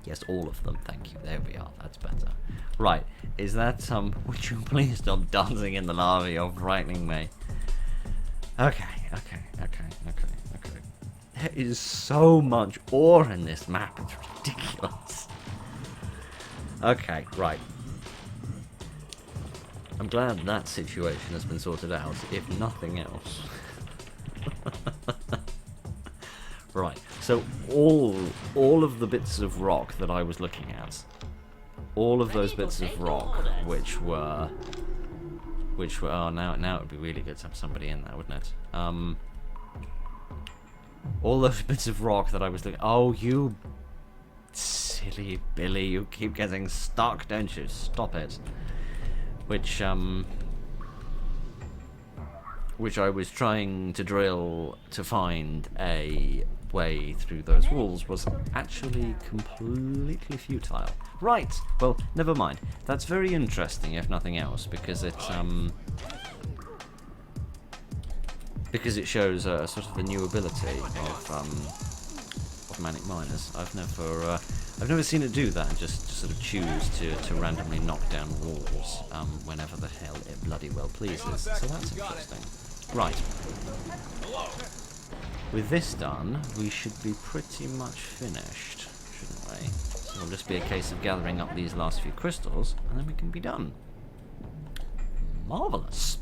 Yes, all of them, thank you. There we are, that's better. Right, is that, would you please stop dancing in the lava? You're frightening me. Okay. There is so much ore in this map, it's ridiculous. Okay, right. I'm glad that situation has been sorted out, if nothing else. Right, so all of the bits of rock that I was looking at, all of those bits of rock which were oh, now it would be really good to have somebody in there, wouldn't it? All those bits of rock that I was looking... Oh, you silly Billy, you keep getting stuck, don't you? Stop it. Which I was trying to drill to find a way through those walls was actually completely futile. Right, well, never mind. That's very interesting, if nothing else, because it shows sort of the new ability of Manic Miners. I've never seen it do that, just sort of choose to randomly knock down walls whenever the hell it bloody well pleases. So that's interesting. Right. With this done, we should be pretty much finished, shouldn't we? So it'll just be a case of gathering up these last few crystals, and then we can be done. Marvellous.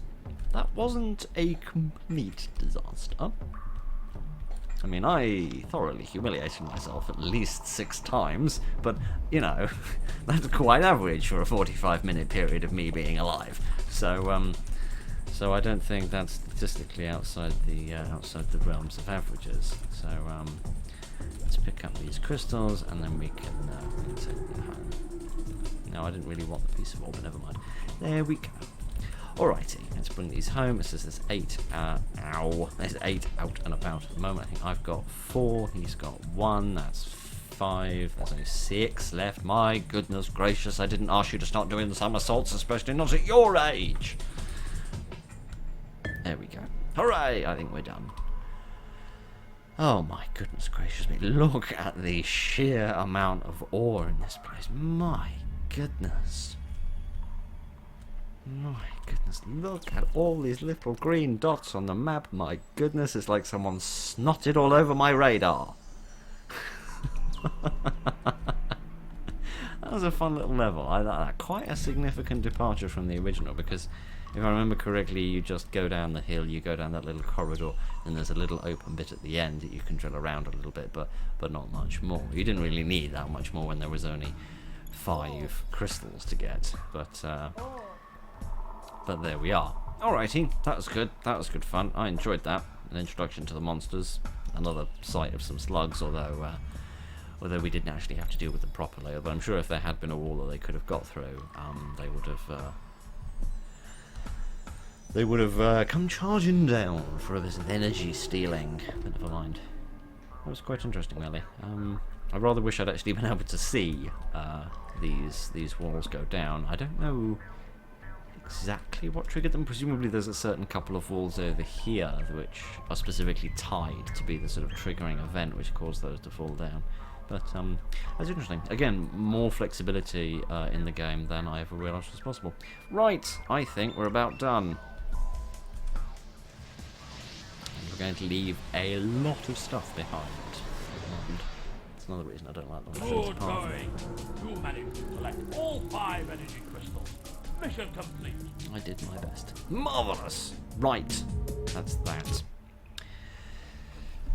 That wasn't a complete disaster. I mean, I thoroughly humiliated myself at least 6 times, but, you know, that's quite average for a 45-minute period of me being alive. So, so I don't think that's statistically outside the realms of averages. So, let's pick up these crystals, and then we can take them home. No, I didn't really want the piece of ore, but never mind. There we go. Alrighty, let's bring these home. It says there's 8, there's 8 out and about at the moment. I think I've got 4, he's got 1, that's 5, there's only 6 left. My goodness gracious, I didn't ask you to start doing the somersaults, especially not at your age. There we go. Hooray, I think we're done. Oh my goodness gracious me, look at the sheer amount of ore in this place. My goodness. My goodness, look at all these little green dots on the map. My goodness, it's like someone snotted all over my radar. That was a fun little level. I like that. Quite a significant departure from the original, because if I remember correctly, you just go down the hill, you go down that little corridor, and there's a little open bit at the end that you can drill around a little bit, but not much more. You didn't really need that much more when there was only 5 crystals to get, but there we are. Alrighty, that was good. That was good fun. I enjoyed that. An introduction to the monsters. Another sight of some slugs, although we didn't actually have to deal with them properly. But I'm sure if there had been a wall that they could have got through, they would have come charging down for this energy stealing. But never mind. That was quite interesting, really. I rather wish I'd actually been able to see these walls go down. I don't know exactly what triggered them. Presumably there's a certain couple of walls over here which are specifically tied to be the sort of triggering event which caused those to fall down. But that's interesting. Again, more flexibility in the game than I ever realised was possible. Right, I think we're about done. And we're going to leave a lot of stuff behind. And it's another reason I don't like them. Good going. You managed to collect all 5 energy crystals. Mission complete. I did my best. Marvellous! Right, that's that.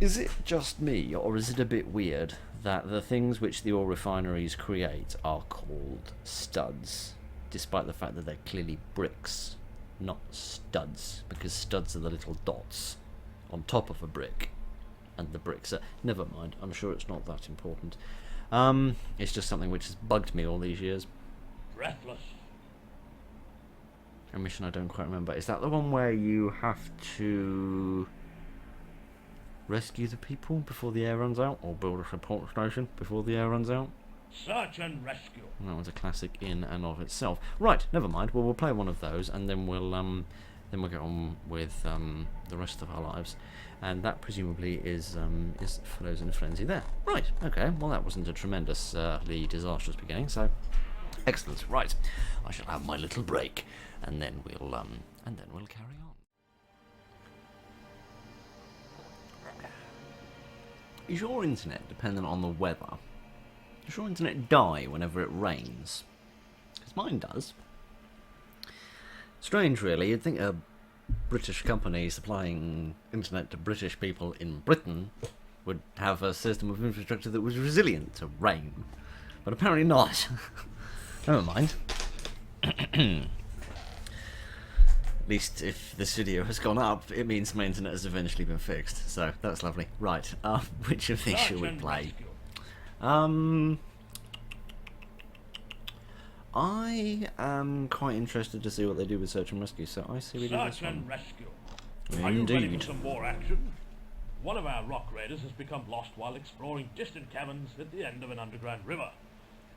Is it just me, or is it a bit weird that the things which the ore refineries create are called studs, despite the fact that they're clearly bricks, not studs, because studs are the little dots on top of a brick, and the bricks are... Never mind, I'm sure it's not that important. It's just something which has bugged me all these years. Breathless. A mission I don't quite remember. Is that the one where you have to rescue the people before the air runs out, or build a support station before the air runs out? Search and rescue. That one's a classic in and of itself. Right, never mind. Well, we'll play one of those, and then we'll get on with the rest of our lives, and that presumably is Flows and Frenzy there. Right. Okay. Well, that wasn't a tremendously disastrous beginning. So, excellent. Right. I shall have my little break, and then we'll carry on. Is your internet dependent on the weather? Does your internet die whenever it rains? Because mine does. Strange, really. You'd think a British company supplying internet to British people in Britain would have a system of infrastructure that was resilient to rain. But apparently not. Never mind. At least if this video has gone up, it means my internet has eventually been fixed. So that's lovely. Right, which of these should we play? I am quite interested to see what they do with Search and Rescue, so I see we do this Search and one. rescue. Indeed. Are you ready for some more action? One of our rock raiders has become lost while exploring distant caverns at the end of an underground river.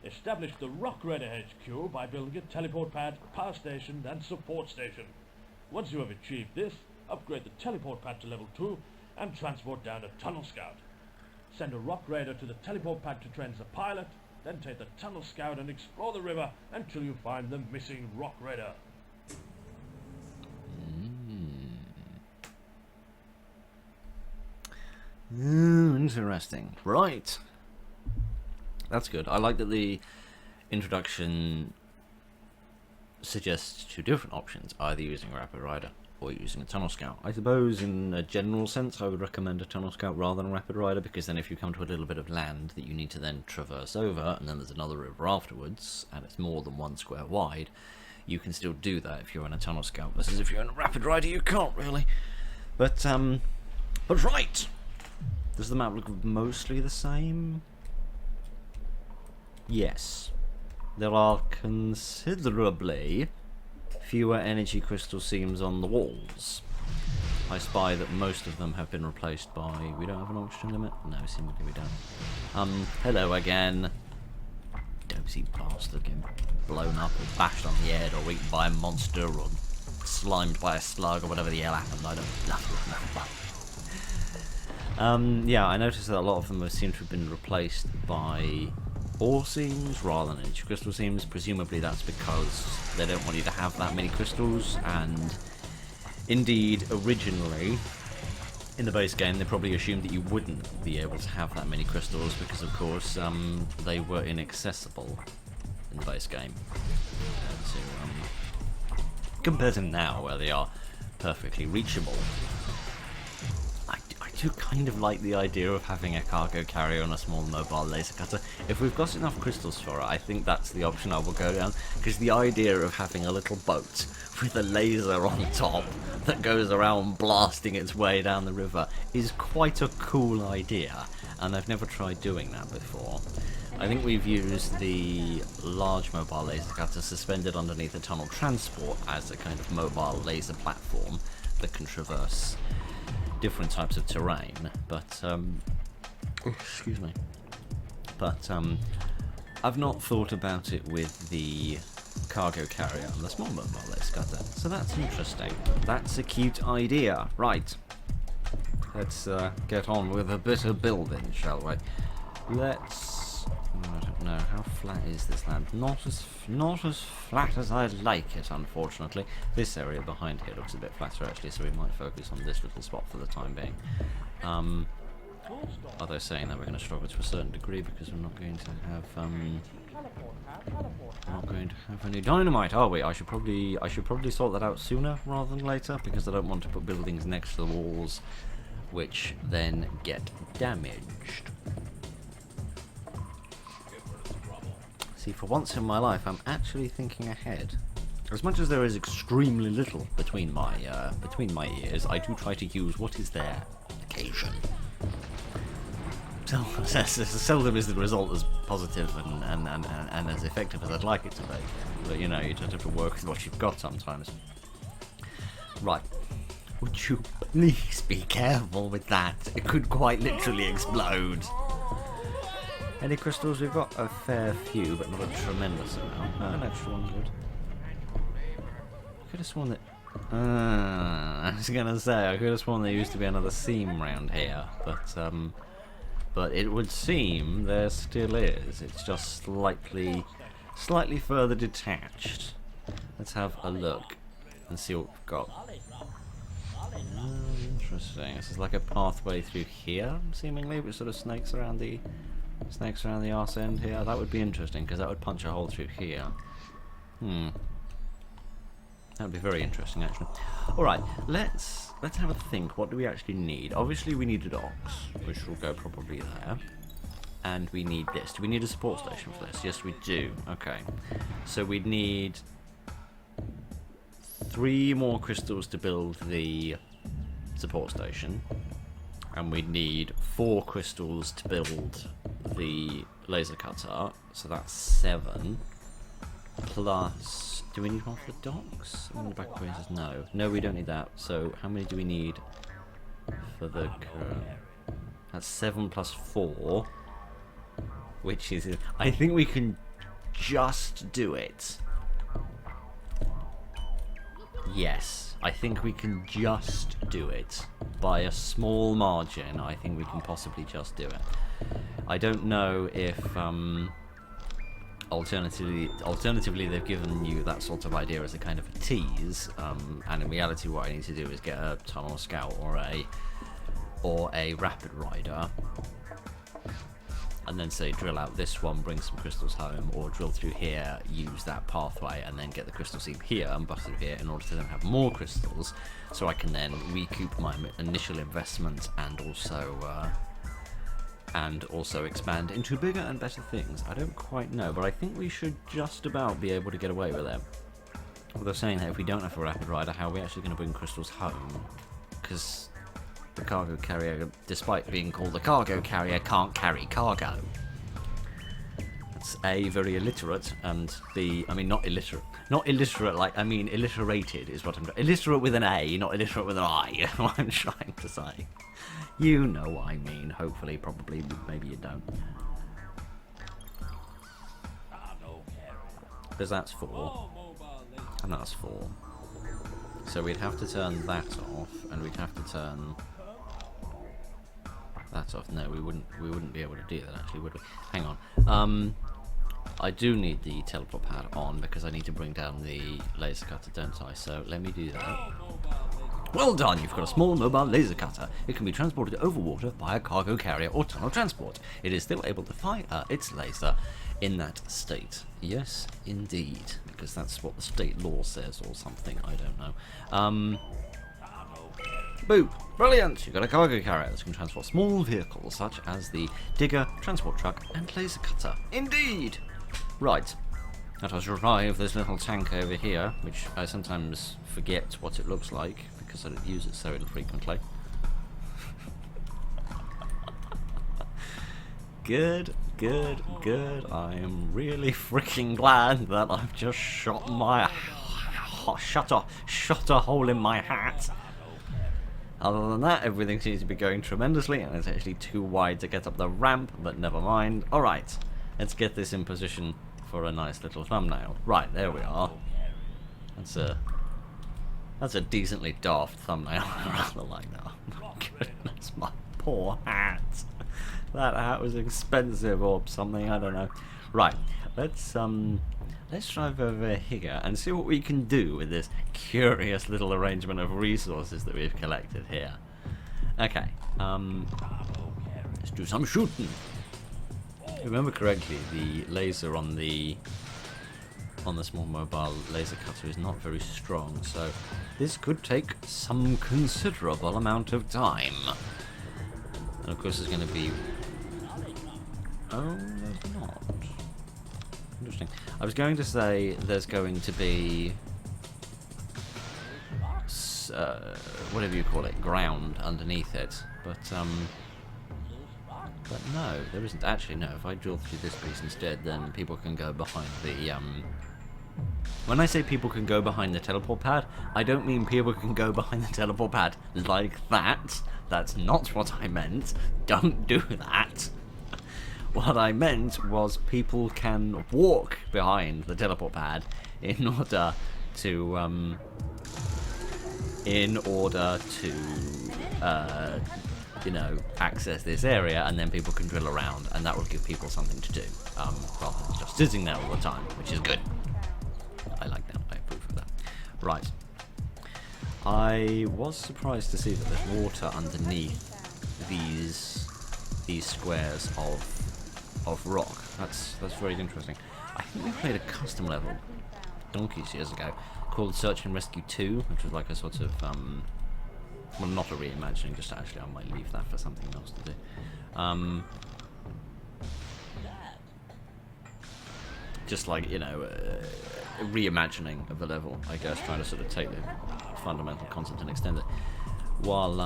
Establish the Rock Raider HQ by building a teleport pad, power station and support station. Once you have achieved this, upgrade the teleport pad to level 2 and transport down a tunnel scout. Send a rock raider to the teleport pad to train as a pilot, then take the tunnel scout and explore the river until you find the missing rock raider. Interesting. Right. That's good. I like that the introduction suggests 2 different options, either using a Rapid Rider or using a Tunnel Scout. I suppose in a general sense I would recommend a Tunnel Scout rather than a Rapid Rider, because then if you come to a little bit of land that you need to then traverse over, and then there's another river afterwards, and it's more than 1 square wide, you can still do that if you're in a Tunnel Scout, versus if you're in a Rapid Rider you can't really. But right! Does the map look mostly the same? Yes. There are considerably fewer energy crystal seams on the walls. I spy that most of them have been replaced by... We don't have an oxygen limit? No, seemingly we don't. Hello again. Dozy bastard getting blown up or bashed on the head or eaten by a monster or slimed by a slug or whatever the hell happened. I don't know. Yeah, I noticed that a lot of them seem to have been replaced by ore seams rather than energy crystal seams. Presumably that's because they don't want you to have that many crystals, and indeed originally in the base game they probably assumed that you wouldn't be able to have that many crystals because of course they were inaccessible in the base game compared to now where they are perfectly reachable. I do kind of like the idea of having a cargo carrier on a small mobile laser cutter. If we've got enough crystals for it, I think that's the option I will go down, because the idea of having a little boat with a laser on top that goes around blasting its way down the river is quite a cool idea, and I've never tried doing that before. I think we've used the large mobile laser cutter suspended underneath a tunnel transport as a kind of mobile laser platform that can traverse different types of terrain, but excuse me, but I've not thought about it with the cargo carrier and the small mobile laser cutter. So that's interesting. That's a cute idea. Right. Let's get on with a bit of building, shall we? Let's... I don't know, how flat is this land? Not as flat as I'd like it, unfortunately. This area behind here looks a bit flatter, actually, so we might focus on this little spot for the time being. Although saying that we're going to struggle to a certain degree because we're not going to have any dynamite, are we? I should probably sort that out sooner rather than later, because I don't want to put buildings next to the walls which then get damaged. See, for once in my life, I'm actually thinking ahead. As much as there is extremely little between my ears, I do try to use what is there. Occasion. So, seldom is the result as positive and as effective as I'd like it to be. But you know, you just have to work with what you've got sometimes. Right. Would you please be careful with that? It could quite literally explode. Any crystals? We've got a fair few, but not a tremendous amount. An extra one good. I could have sworn that... I was gonna say, I could have sworn there used to be another seam round here, but it would seem there still is. It's just slightly further detached. Let's have a look and see what we've got. Interesting. This is like a pathway through here, seemingly, which sort of snakes around the arse end here. That would be interesting because that would punch a hole through here. That would be very interesting, actually. All right, let's have a think. What do we actually need? Obviously, we need a docks, which will go probably there, and we need this. Do we need a support station for this? Yes, we do. Okay, so we'd need 3 more crystals to build the support station, and we'd need 4 crystals to build the laser cutter, so that's 7. Plus, do we need one for the docks? In the back of it says no. No, we don't need that. So how many do we need for the... that's 7 plus 4, which is... I think we can just do it. Yes, I think we can just do it. By a small margin, I think we can possibly just do it. I don't know if... Alternatively, they've given you that sort of idea as a kind of a tease, and in reality, what I need to do is get a tunnel scout or a rapid rider, and then say drill out this one, bring some crystals home, or drill through here, use that pathway, and then get the crystal seam here and bust through here in order to then have more crystals, so I can then recoup my initial investment and also expand into bigger and better things. I don't quite know, but I think we should just about be able to get away with it. Although saying that if we don't have a rapid rider, how are we actually going to bring crystals home? Because the cargo carrier, despite being called a cargo carrier, can't carry cargo. That's A, very illiterate, and B, I mean not illiterate. Not illiterate, like, I mean illiterated is what I'm doing. Illiterate with an A, not illiterate with an I, what I'm trying to say. You know what I mean, hopefully, probably, maybe you don't. Because that's 4. And that's 4. So we'd have to turn that off, and we'd have to turn that off. No, we wouldn't be able to do that, actually, would we? Hang on. I do need the teleport pad on because I need to bring down the laser cutter, don't I? So let me do that. Well done, you've got a small mobile laser cutter. It can be transported over water by a cargo carrier or tunnel transport. It is still able to fire its laser in that state. Yes, indeed, because that's what the state law says or something, I don't know. Boop! Brilliant! You've got a cargo carrier that can transport small vehicles such as the digger, transport truck, and laser cutter. Indeed! Right. Let us revive this little tank over here, which I sometimes forget what it looks like because I don't use it so infrequently. Good, good, good. I am really freaking glad that I've just shot a hole in my hat. Other than that, everything seems to be going tremendously, and it's actually too wide to get up the ramp, but never mind. Alright, let's get this in position for a nice little thumbnail. Right, there we are. That's a decently daft thumbnail. I rather like that. Oh, goodness, my poor hat. That hat was expensive or something, I don't know. Right, let's drive over here and see what we can do with this curious little arrangement of resources that we've collected here. Okay, let's do some shooting. If I remember correctly, the laser on the small mobile laser cutter is not very strong, so this could take some considerable amount of time. And of course there's going to be... Oh, there's not. Interesting. I was going to say there's going to be... whatever you call it, ground underneath it, but no, there isn't. Actually, no, if I drill through this piece instead, then people can go behind the, When I say people can go behind the teleport pad, I don't mean people can go behind the teleport pad like that. That's not what I meant. Don't do that. What I meant was people can walk behind the teleport pad in order to, you know, access this area, and then people can drill around, and that will give people something to do, rather than just sitting there all the time, which is good. I like that. I approve of that. Right. I was surprised to see that there's water underneath these squares of rock. That's very interesting. I think we played a custom level donkeys years ago called Search and Rescue 2, which was like a sort of well, not a reimagining, just actually I might leave that for something else to do. Just like, you know, a reimagining of the level, I guess, trying to sort of take the fundamental concept and extend it. While,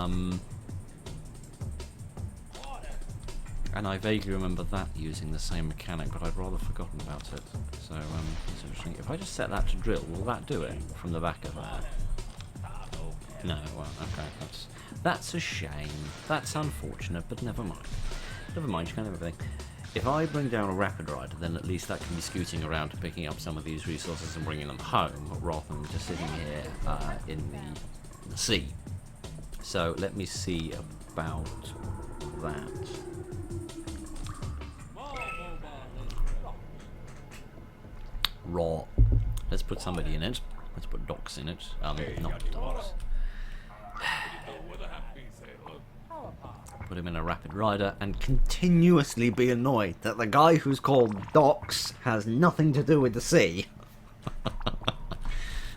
and I vaguely remember that using the same mechanic, but I'd rather forgotten about it. So, it's interesting. If I just set that to drill, will that do it from the back of that? No, well, okay, that's a shame. That's unfortunate, but never mind. Never mind, you can't have everything. If I bring down a rapid rider, then at least that can be scooting around, picking up some of these resources and bringing them home, rather than just sitting here in the sea. So let me see about that. Raw. Let's put somebody in it. Let's put docks in it. Not docks. Put him in a rapid rider and continuously be annoyed that the guy who's called Docks has nothing to do with the sea.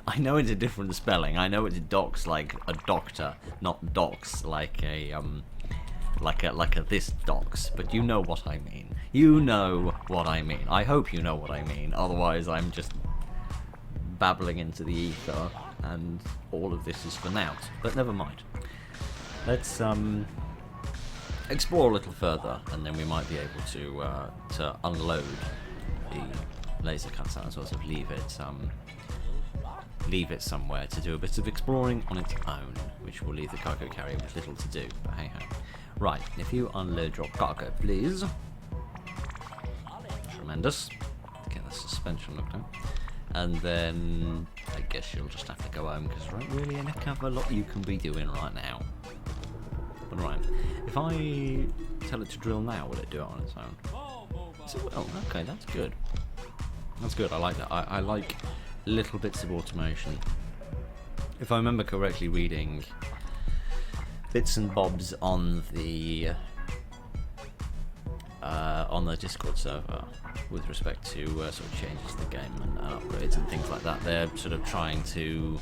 I know it's a different spelling. I know it's Docks like a doctor, not Docks like a this Docks. But you know what I mean. You know what I mean. I hope you know what I mean. Otherwise, I'm just babbling into the ether, and all of this is for naught. But never mind. Let's explore a little further, and then we might be able to unload the laser cutter and sort of leave it somewhere to do a bit of exploring on its own, which will leave the cargo carrier with little to do. But hey ho. Right, if you unload your cargo, please. Tremendous. Get the suspension looked at. And then I guess you'll just have to go home, because there ain't really a heck of a lot you can be doing right now. But right, if I tell it to drill now, will it do it on its own? So, oh, okay, that's good. That's good, I like that. I like little bits of automation. If I remember correctly reading bits and bobs on the Discord server with respect to sort of changes to the game and upgrades and things like that, they're sort of trying to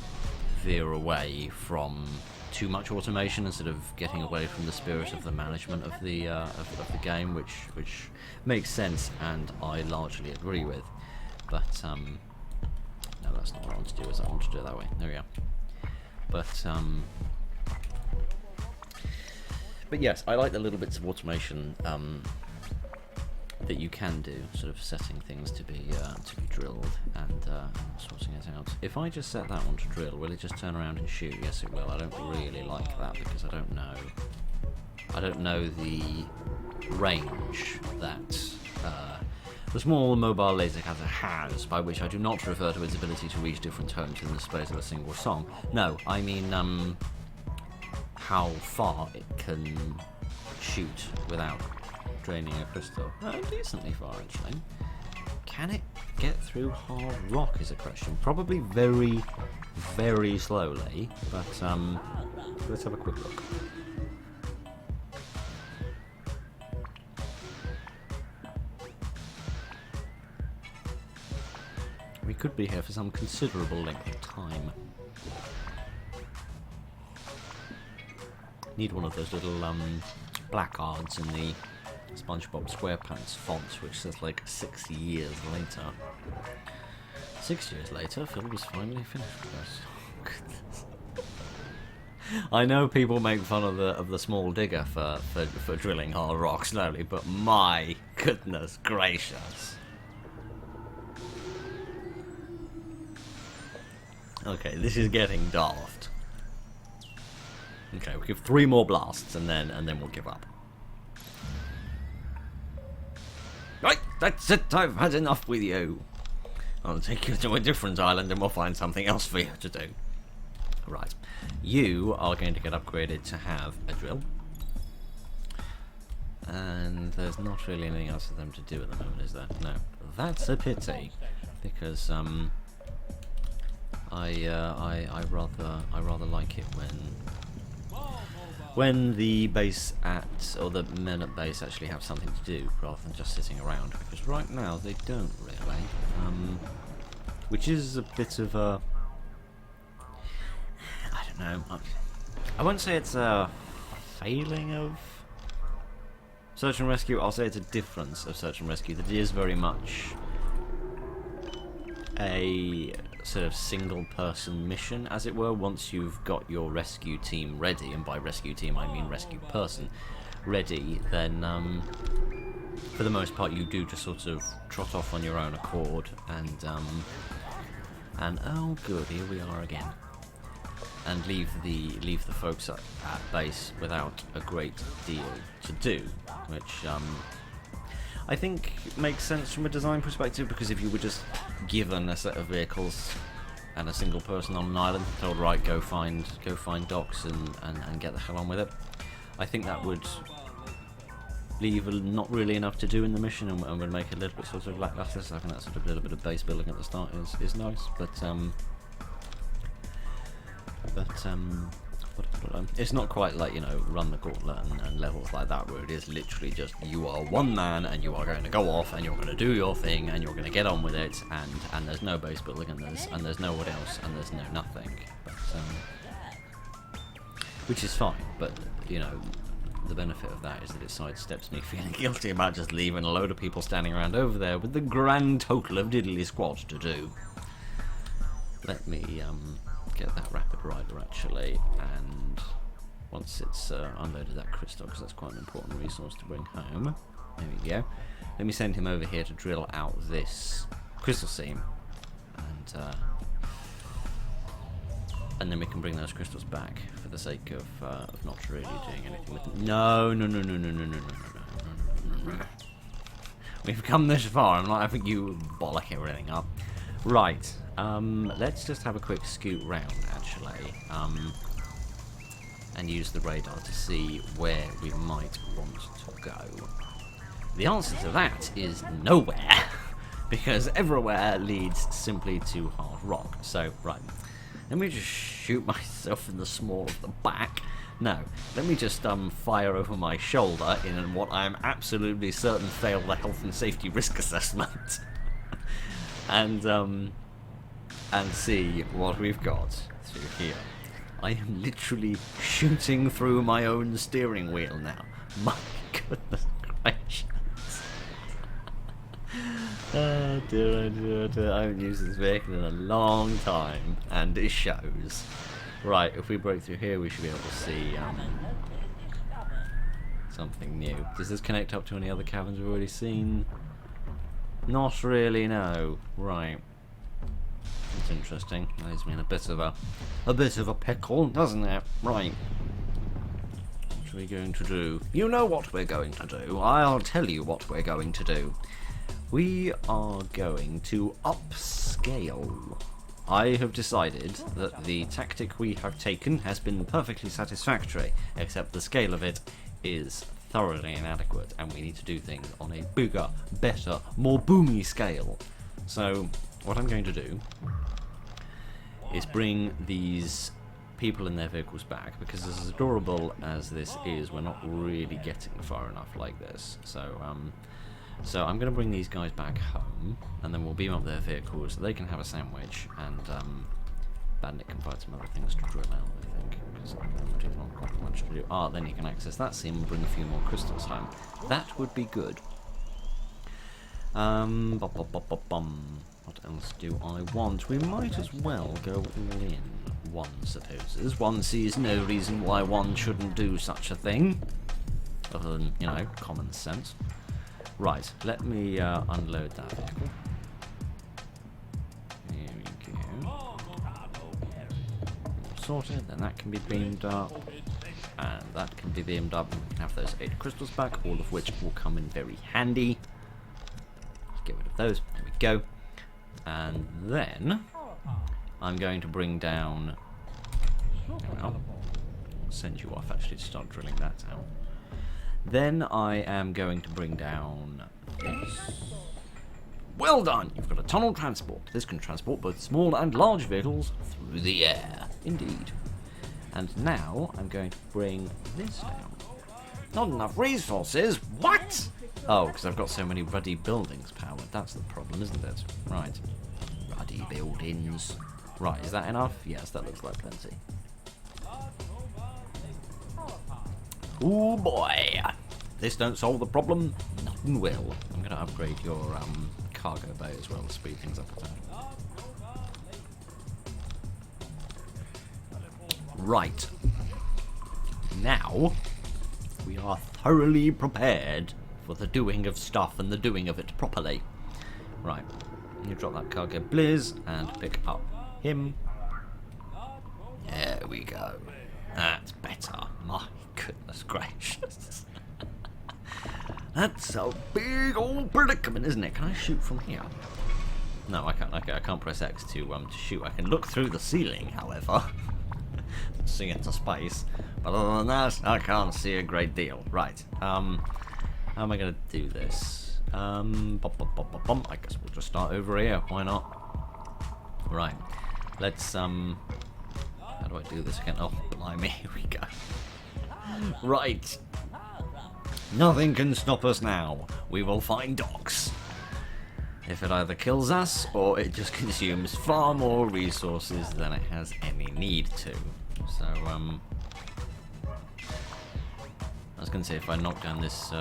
veer away from too much automation and sort of getting away from the spirit of the management of the game, which makes sense, and I largely agree with. But no, that's not what I want to do. Is I want to do it that way. There we go. But yes, I like the little bits of automation that you can do, sort of setting things to be drilled and sorting it out. If I just set that one to drill, will it just turn around and shoot? Yes, it will. I don't really like that because I don't know the range that The small mobile laser cutter has, by which I do not refer to its ability to reach different tones in the space of a single song. No, I mean how far it can shoot without draining a crystal. Decently far, actually. Can it get through hard rock is a question. Probably very, very slowly, but let's have a quick look. We could be here for some considerable length of time. Need one of those little placards in the SpongeBob SquarePants font, which says like 6 years later. 6 years later, Phil was finally finished with us. I know people make fun of the small digger for drilling hard rock slowly, but my goodness gracious. Okay, this is getting daft. Okay, we'll give 3 more blasts and then we'll give up. Right, that's it, I've had enough with you. I'll take you to a different island and we'll find something else for you to do. Right, you are going to get upgraded to have a drill. And there's not really anything else for them to do at the moment, is there? No. That's a pity, because I rather like it when the base or the men at base actually have something to do rather than just sitting around, because right now they don't really, which is a bit of a, I don't know, I won't say it's a failing of search and rescue, I'll say it's a difference of search and rescue, that it is very much a sort of single person mission, as it were. Once you've got your rescue team ready, and by rescue team I mean rescue person ready, then for the most part you do just sort of trot off on your own accord, and oh good, here we are again, and leave the folks at base without a great deal to do, which I think makes sense from a design perspective, because if you were just given a set of vehicles and a single person on an island, told right, go find docks and get the hell on with it, I think that would leave not really enough to do in the mission, and would make it a little bit sort of lackluster. So I think that sort of little bit of base building at the start is nice, but it's not quite like, you know, Run the Gauntlet and levels like that, where it is literally just you are one man and you are going to go off and you're going to do your thing and you're going to get on with it, and there's no base building and there's no what else and there's no nothing, but which is fine. But you know, the benefit of that is that it sidesteps me feeling guilty about just leaving a load of people standing around over there with the grand total of diddly squat to do. Let me get that rapid rider actually, and once it's unloaded that crystal, because that's quite an important resource to bring home. There we go. Let me send him over here to drill out this crystal seam, and then we can bring those crystals back for the sake of not really doing anything with them. No. We've come this far. I'm not having you bollock everything up. Right. Let's just have a quick scoot round, actually, and use the radar to see where we might want to go. The answer to that is nowhere, because everywhere leads simply to hard rock. So, right, let me just shoot myself in the small of the back. No, let me just fire over my shoulder in what I am absolutely certain failed the health and safety risk assessment, and see what we've got through here. I am literally shooting through my own steering wheel now. My goodness gracious. Oh dear. I haven't used this vehicle in a long time, and it shows. Right, if we break through here, we should be able to see something new. Does this connect up to any other caverns we've already seen? Not really, no. Right. That's interesting. That leaves me in a bit of a pickle, doesn't it? Right. What are we going to do? You know what we're going to do. I'll tell you what we're going to do. we are going to upscale. I have decided that the tactic we have taken has been perfectly satisfactory, except the scale of it is thoroughly inadequate, and we need to do things on a bigger, better, more boomy scale. So, what I'm going to do is bring these people in their vehicles back, because as adorable as this is, we're not really getting far enough like this. So I'm going to bring these guys back home, and then we'll beam up their vehicles so they can have a sandwich, and Bandit can find some other things to drill out, I think, because I've not got much to do. Ah, then you can access that seam and bring a few more crystals home. That would be good. What else do I want? We might as well go all in, one supposes. One sees no reason why one shouldn't do such a thing, other than, you know, common sense. Right, let me unload that vehicle. Here we go. All sorted, then that can be beamed up, and that can be beamed up, and we can have those 8 crystals back, all of which will come in very handy. Let's get rid of those, there we go. And then I'm going to bring down... I'll send you off actually to start drilling that out. Then I am going to bring down this. Well done! You've got a tunnel transport. This can transport both small and large vehicles through the air. Indeed. And now I'm going to bring this down. Not enough resources? What? Oh, because I've got so many ruddy buildings powered. That's the problem, isn't it? Right. Ruddy buildings. Right, is that enough? Yes, that looks like plenty. Oh boy! This don't solve the problem, nothing will. I'm going to upgrade your cargo bay as well to speed things up a bit. Right. Now, we are thoroughly prepared for the doing of stuff and the doing of it properly. Right. You drop that cargo blizz and pick up him. There we go. That's better. My goodness gracious. That's a big old predicament, isn't it? Can I shoot from here? No, I can't. Okay, I can't press X to shoot. I can look through the ceiling, however, see into space. But other than that, I can't see a great deal. Right. How am I going to do this? I guess we'll just start over here. Why not? Right. Let's How do I do this again? Oh, blimey, here we go. Right. Nothing can stop us now. We will find docks. If it either kills us, or it just consumes far more resources than it has any need to. So, I was going to say, if I knock down this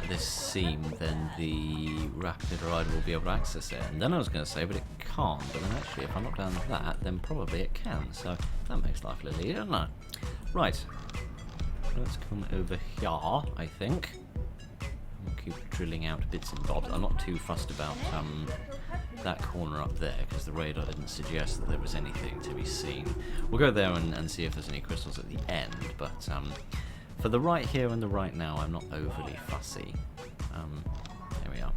this seam, then the rapid rider will be able to access it. And then I was going to say, but it can't. But then actually, if I knock down that, then probably it can. So that makes life a little easier, doesn't it? Right. Let's come over here, I think. We'll keep drilling out bits and bobs. I'm not too fussed about that corner up there, because the radar didn't suggest that there was anything to be seen. We'll go there and see if there's any crystals at the end, but for the right here and the right now, I'm not overly fussy. There we are.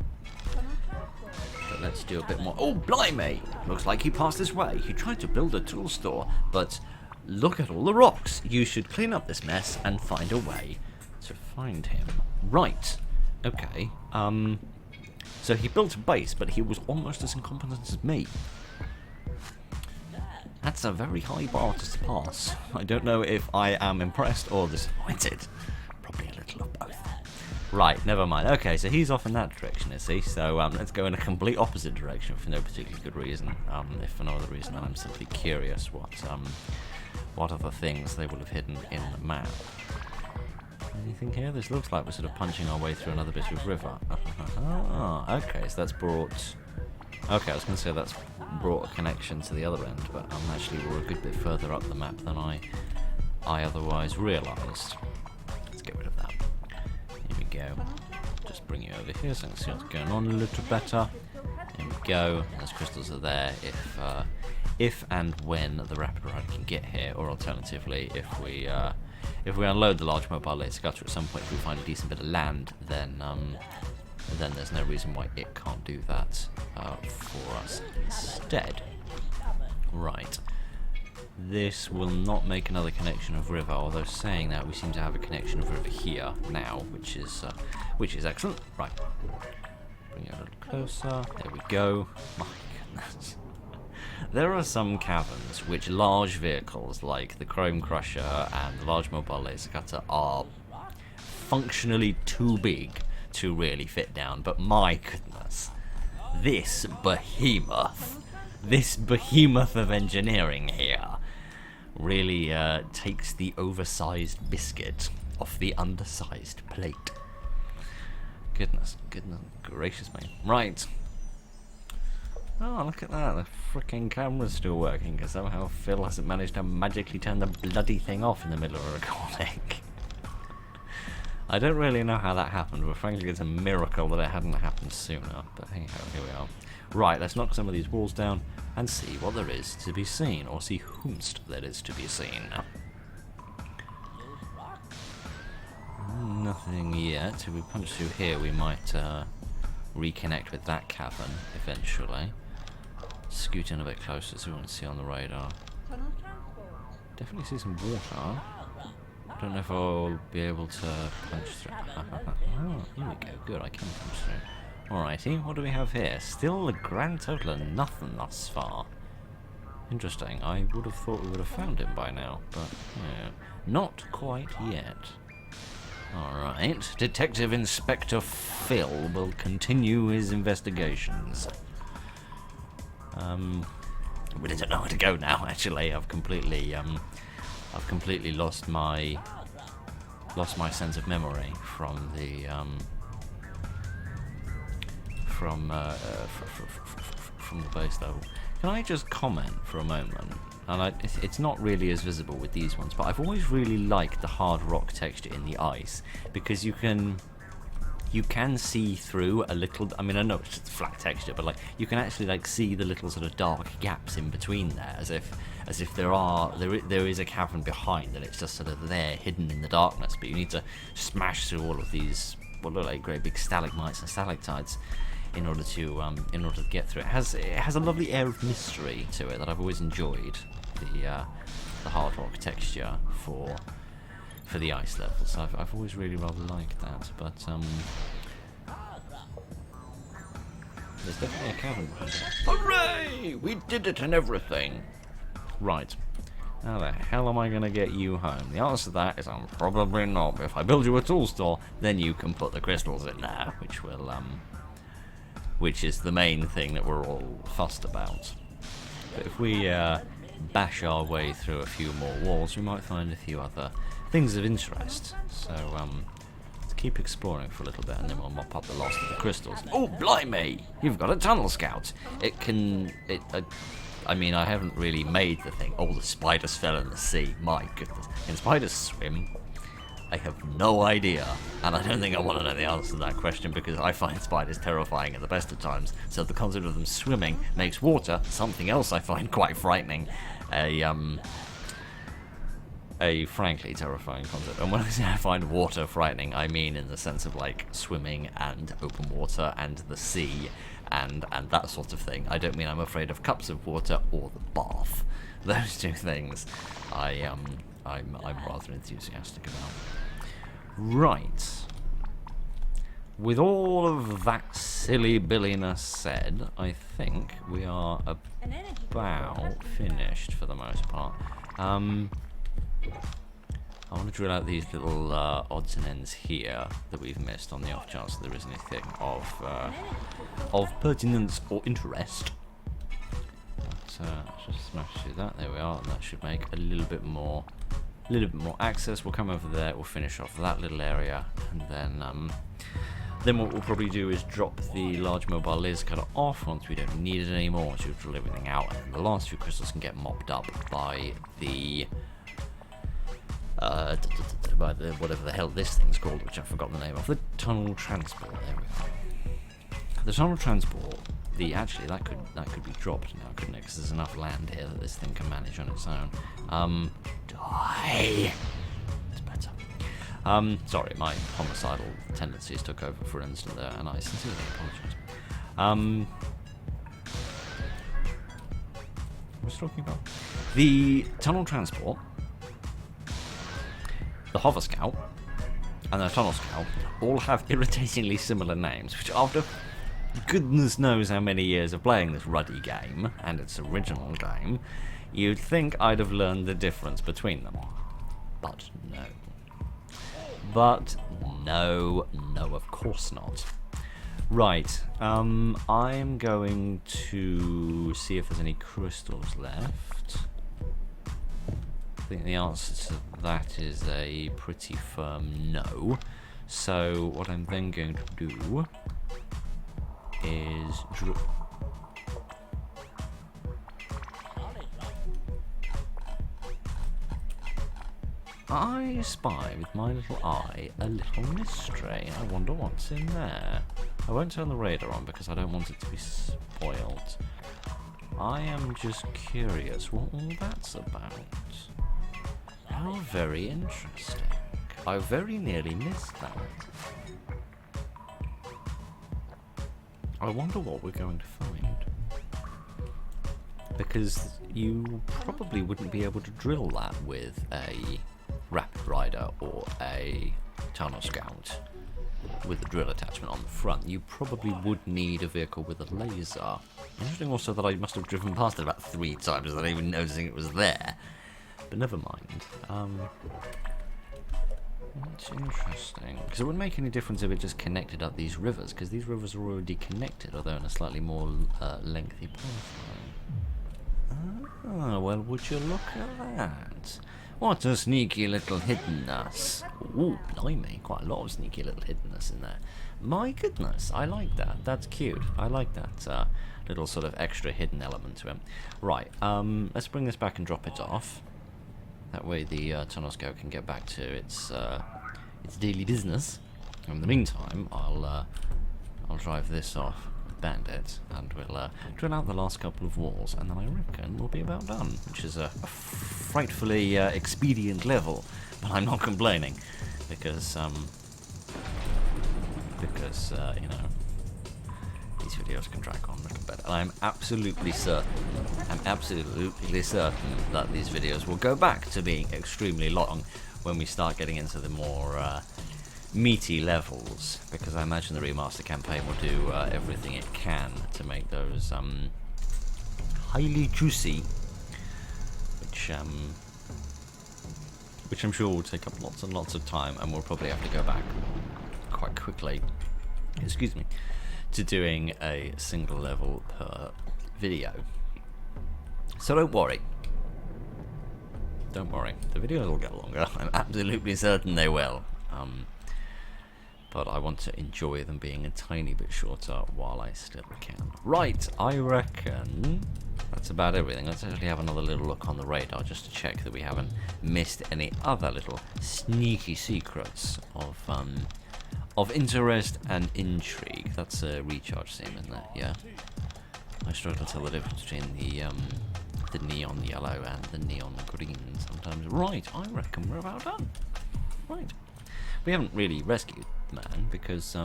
But let's do a bit more. Oh, blimey! Looks like he passed this way. He tried to build a tool store, but look at all the rocks. You should clean up this mess and find a way to find him. Right. Okay. So he built a base, but he was almost as incompetent as me. That's a very high bar to surpass. I don't know if I am impressed or disappointed. Probably a little of both. Right, never mind. Okay, so he's off in that direction, is he? So let's go in a complete opposite direction for no particularly good reason. If for no other reason than I'm simply curious what other things they will have hidden in the map. Anything here? This looks like we're sort of punching our way through another bit of river. Okay, so that's brought... Okay, I was going to say that's brought a connection to the other end, but actually we're a good bit further up the map than I otherwise realised. Let's get rid of that. Here we go. Just bring you over here so I can see what's going on a little better. There we go. Those crystals are there if and when the rapid rider can get here, or alternatively, if we unload the large mobile laser cutter at some point, if we find a decent bit of land, then then there's no reason why it can't do that for us instead. Right. This will not make another connection of river, although saying that we seem to have a connection of river here now, which is excellent. Right. Bring it a little closer. There we go. My goodness. There are some caverns which large vehicles like the Chrome Crusher and the large mobile laser cutter are functionally too big to really fit down, but my goodness, this behemoth of engineering here really takes the oversized biscuit off the undersized plate. Goodness gracious me. Right. Oh, look at that, the frickin' camera's still working, because somehow Phil hasn't managed to magically turn the bloody thing off in the middle of a recording. I don't really know how that happened, but frankly it's a miracle that it hadn't happened sooner. But hey ho, here we are. Right, let's knock some of these walls down and see what there is to be seen, or see whomst there is to be seen. Nothing yet. If we punch through here, we might reconnect with that cavern eventually. Scoot in a bit closer so we want to see on the radar. Definitely see some water. Don't know if I'll be able to punch through. Oh, here we go. Good, I can punch through. Alrighty, what do we have here? Still a grand total of nothing thus far. Interesting. I would have thought we would have found him by now, but yeah, not quite yet. Alright, Detective Inspector Phil will continue his investigations. We don't know where to go now, actually. I've completely lost my sense of memory from the from the base level. Can I just comment for a moment? And it's not really as visible with these ones, but I've always really liked the hard rock texture in the ice, because you can see through a little. I mean, I know it's just a flat texture, but like you can actually like see the little sort of dark gaps in between there, as if there is a cavern behind, and it's just sort of there, hidden in the darkness. But you need to smash through all of these what look like great big stalagmites and stalactites in order to get through. It has a lovely air of mystery to it that I've always enjoyed. The hard rock texture for the ice levels. I've always really rather liked that, but there's definitely a cavern behind it. Hooray! We did it and everything. Right. How the hell am I going to get you home? The answer to that is I'm probably not. But if I build you a tool store, then you can put the crystals in there, which is the main thing that we're all fussed about. But if we bash our way through a few more walls, we might find a few other things of interest. So let's keep exploring for a little bit, and then we'll mop up the last of the crystals. Oh, blimey! You've got a tunnel scout. I mean, I haven't really made the thing. Oh, the spiders fell in the sea. My goodness. Can spiders swim? I have no idea, and I don't think I want to know the answer to that question, because I find spiders terrifying at the best of times. So the concept of them swimming makes water something else I find quite frightening. A frankly terrifying concept. And when I say I find water frightening, I mean in the sense of like swimming and open water and the sea and that sort of thing. I don't mean I'm afraid of cups of water or the bath. Those two things I'm rather enthusiastic about. Right. With all of that silly billiness said, I think we are about finished for the most part. I want to drill out these little odds and ends here that we've missed on the off chance that there is anything of pertinence or interest. Let's just smash through that. There we are. And that should make a little bit more access. We'll come over there. We'll finish off that little area, and then what we'll probably do is drop the large mobile laser cutter off once we don't need it anymore. Once we've drilled everything out, and then the last few crystals can get mopped up by the whatever the hell this thing's called, which I've forgotten the name of. The tunnel transport. There we go. The tunnel transport. Actually, that could be dropped now, couldn't it? Because there's enough land here that this thing can manage on its own. Die. That's better. Sorry, my homicidal tendencies took over for an instant there, and I sincerely apologise. What was I talking about? The tunnel transport, the hover scout, and the tunnel scout all have irritatingly similar names, which after goodness knows how many years of playing this ruddy game, and its original game, you'd think I'd have learned the difference between them. But no. But no, of course not. Right, I'm going to see if there's any crystals left. I think the answer to that is a pretty firm no. So what I'm then going to do is I spy with my little eye a little mystery. I wonder what's in there. I won't turn the radar on because I don't want it to be spoiled. I am just curious what all that's about. How very interesting. I very nearly missed that. I wonder what we're going to find. Because you probably wouldn't be able to drill that with a Rapid Rider or a Tunnel Scout with a drill attachment on the front. You probably would need a vehicle with a laser. Interesting also that I must have driven past it about 3 times without even noticing it was there. But never mind. That's interesting. Because it wouldn't make any difference if it just connected up these rivers, because these rivers are already connected, although in a slightly more lengthy pathway. Ah, well, would you look at that? What a sneaky little hiddenness. Ooh, blimey, quite a lot of sneaky little hiddenness in there. My goodness, I like that. That's cute. I like that little sort of extra hidden element to it. Right, let's bring this back and drop it off. That way the Tunnel Scout can get back to its daily business. In the meantime, I'll drive this off Bandit, and we'll drill out the last couple of walls, and then I reckon we'll be about done, which is a frightfully expedient level, but I'm not complaining, because you know, these videos can drag on a little bit, and I'm absolutely certain that these videos will go back to being extremely long when we start getting into the more meaty levels, because I imagine the remaster campaign will do everything it can to make those highly juicy, which I'm sure will take up lots and lots of time, and we'll probably have to go back quite quickly, excuse me, to doing a single level per video. So don't worry, the videos will get longer. I'm absolutely certain they will. But I want to enjoy them being a tiny bit shorter while I still can. Right, I reckon that's about everything. Let's actually have another little look on the radar just to check that we haven't missed any other little sneaky secrets of interest and intrigue. That's a recharge seam, isn't it? Yeah. I struggle to tell the difference between the neon yellow and the neon green sometimes. Right, I reckon we're about done. Right. We haven't really rescued the man because,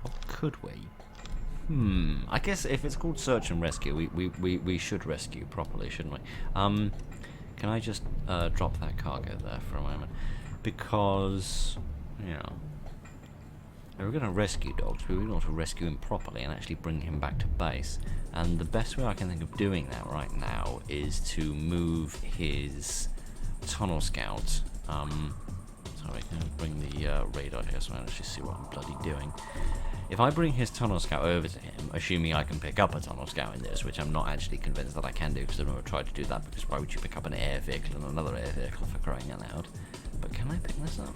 what could we? I guess if it's called search and rescue, we should rescue properly, shouldn't we? Can I just drop that cargo there for a moment? Because, you know, if we're going to rescue dogs, we want to rescue him properly and actually bring him back to base. And the best way I can think of doing that right now is to move his Tunnel Scout. Sorry, can I bring the radar here so I can actually see what I'm bloody doing. If I bring his Tunnel Scout over to him, assuming I can pick up a Tunnel Scout in this, which I'm not actually convinced that I can do, because I've never tried to do that, because why would you pick up an air vehicle and another air vehicle for crying out loud? But can I pick this up?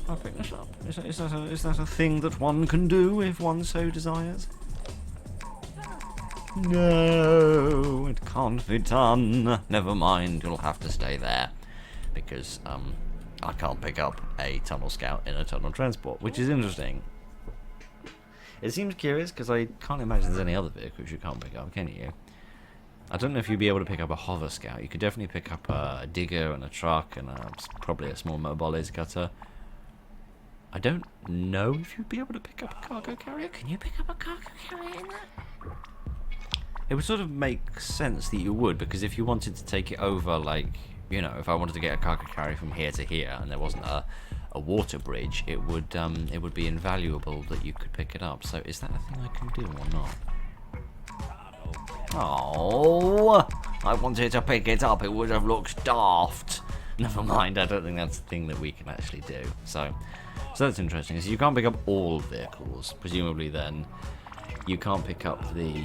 I'll pick this up. Is that a thing that one can do if one so desires? No, it can't be done. Never mind, you'll have to stay there. Because I can't pick up a Tunnel Scout in a tunnel transport, which is interesting. It seems curious because I can't imagine there's any other vehicles you can't pick up, can you? I don't know if you'd be able to pick up a hover scout. You could definitely pick up a digger and a truck and probably a small mobilizer cutter. I don't know if you'd be able to pick up a cargo carrier. Can you pick up a cargo carrier in that? It would sort of make sense that you would, because if you wanted to take it over, like, you know, if I wanted to get a cargo carrier from here to here and there wasn't a water bridge, it would be invaluable that you could pick it up. So is that a thing I can do or not? Oh, I wanted to pick it up. It would have looked daft. Never mind. I don't think that's the thing that we can actually do. So that's interesting. So you can't pick up all vehicles. Presumably, then you can't pick up the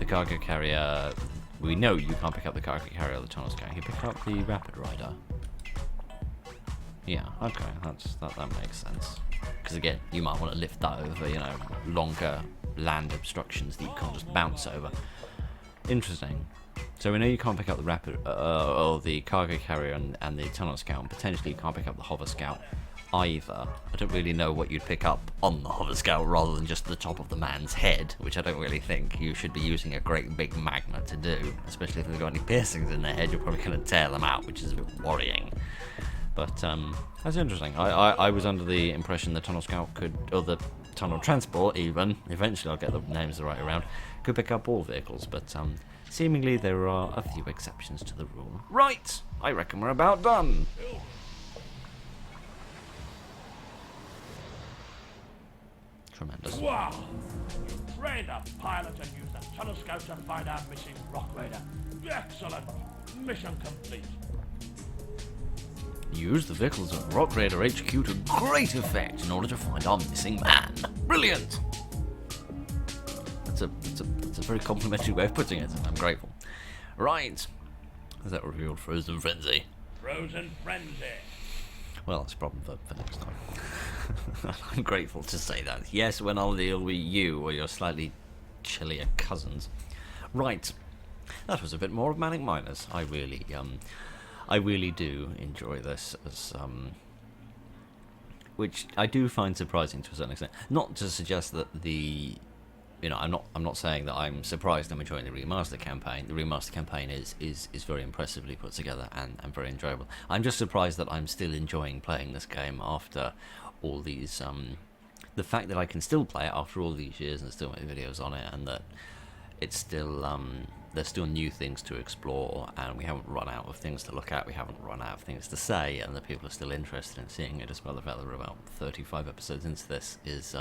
cargo carrier. We know you can't pick up the cargo carrier or the tunnel scout. You pick up the rapid rider. Yeah. Okay. That makes sense. Because again, you might want to lift that over, you know, longer land obstructions that you can't just bounce over. Interesting. So we know you can't pick up the rapid or the cargo carrier and the tunnel scout. And potentially you can't pick up the hover scout either. I don't really know what you'd pick up on the hover scout rather than just the top of the man's head, which I don't really think you should be using a great big magnet to do. Especially if they've got any piercings in their head, you're probably going to tear them out, which is a bit worrying. But that's interesting. I was under the impression the tunnel scout could, or the tunnel transport even, eventually I'll get the names the right around, could pick up all vehicles, but seemingly there are a few exceptions to the rule. Right! I reckon we're about done. Tremendous. Wow! You trained a pilot and used the tunnel scout to find our missing rock raider. Excellent! Mission complete. Use the vehicles of Rock Raider HQ to great effect in order to find our missing man. Brilliant! That's a very complimentary way of putting it. I'm grateful. Right. Has that revealed Frozen Frenzy? Frozen Frenzy. Well, that's a problem for next time. I'm grateful to say that. Yes, when I'll deal with you or your slightly chillier cousins. Right. That was a bit more of Manic Miners. I really do enjoy this, as which I do find surprising to a certain extent. Not to suggest that I'm not saying that I'm surprised I'm enjoying the remaster campaign. The remaster campaign is very impressively put together and very enjoyable. I'm just surprised that I'm still enjoying playing this game after all these. The fact that I can still play it after all these years and still make videos on it, and that it's still there's still new things to explore, and we haven't run out of things to look at, we haven't run out of things to say, and the people are still interested in seeing it, despite the fact that we're about 35 episodes into this, is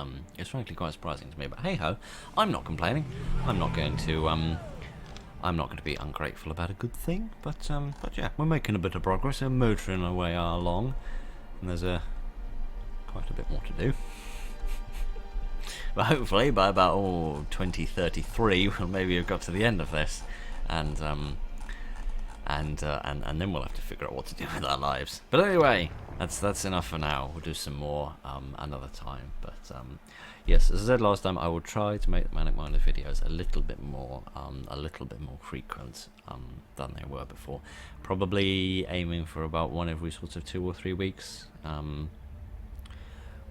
frankly quite surprising to me. But hey ho, I'm not complaining. I'm not going to be ungrateful about a good thing, but yeah, we're making a bit of progress, we're motoring our way along, and there's quite a bit more to do. But hopefully by about 2033 we'll maybe have got to the end of this, and then we'll have to figure out what to do with our lives. But anyway, that's enough for now. We'll do some more another time. But yes, as I said last time, I will try to make the Manic Miners videos a little bit more frequent than they were before. Probably aiming for about one every sort of 2 or 3 weeks,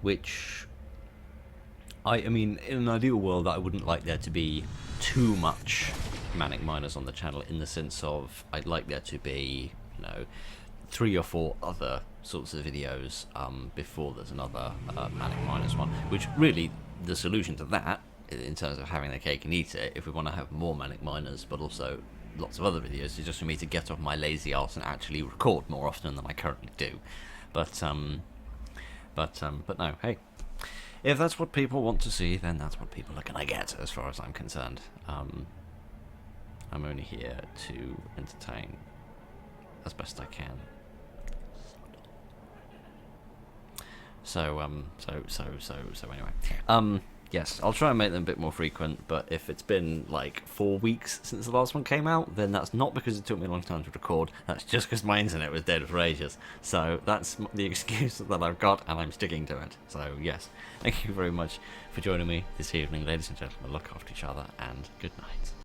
which. I mean, in an ideal world, I wouldn't like there to be too much Manic Miners on the channel, in the sense of I'd like there to be, 3 or 4 other sorts of videos before there's another Manic Miners one. Which really, the solution to that, in terms of having the cake and eat it, if we want to have more Manic Miners, but also lots of other videos, is just for me to get off my lazy arse and actually record more often than I currently do. But no, hey. If that's what people want to see, then that's what people are going to get, as far as I'm concerned. I'm only here to entertain as best I can. So anyway. Yes, I'll try and make them a bit more frequent, but if it's been like 4 weeks since the last one came out, then that's not because it took me a long time to record, that's just because my internet was dead for ages. So that's the excuse that I've got, and I'm sticking to it. So yes, thank you very much for joining me this evening, ladies and gentlemen. Look after each other, and good night.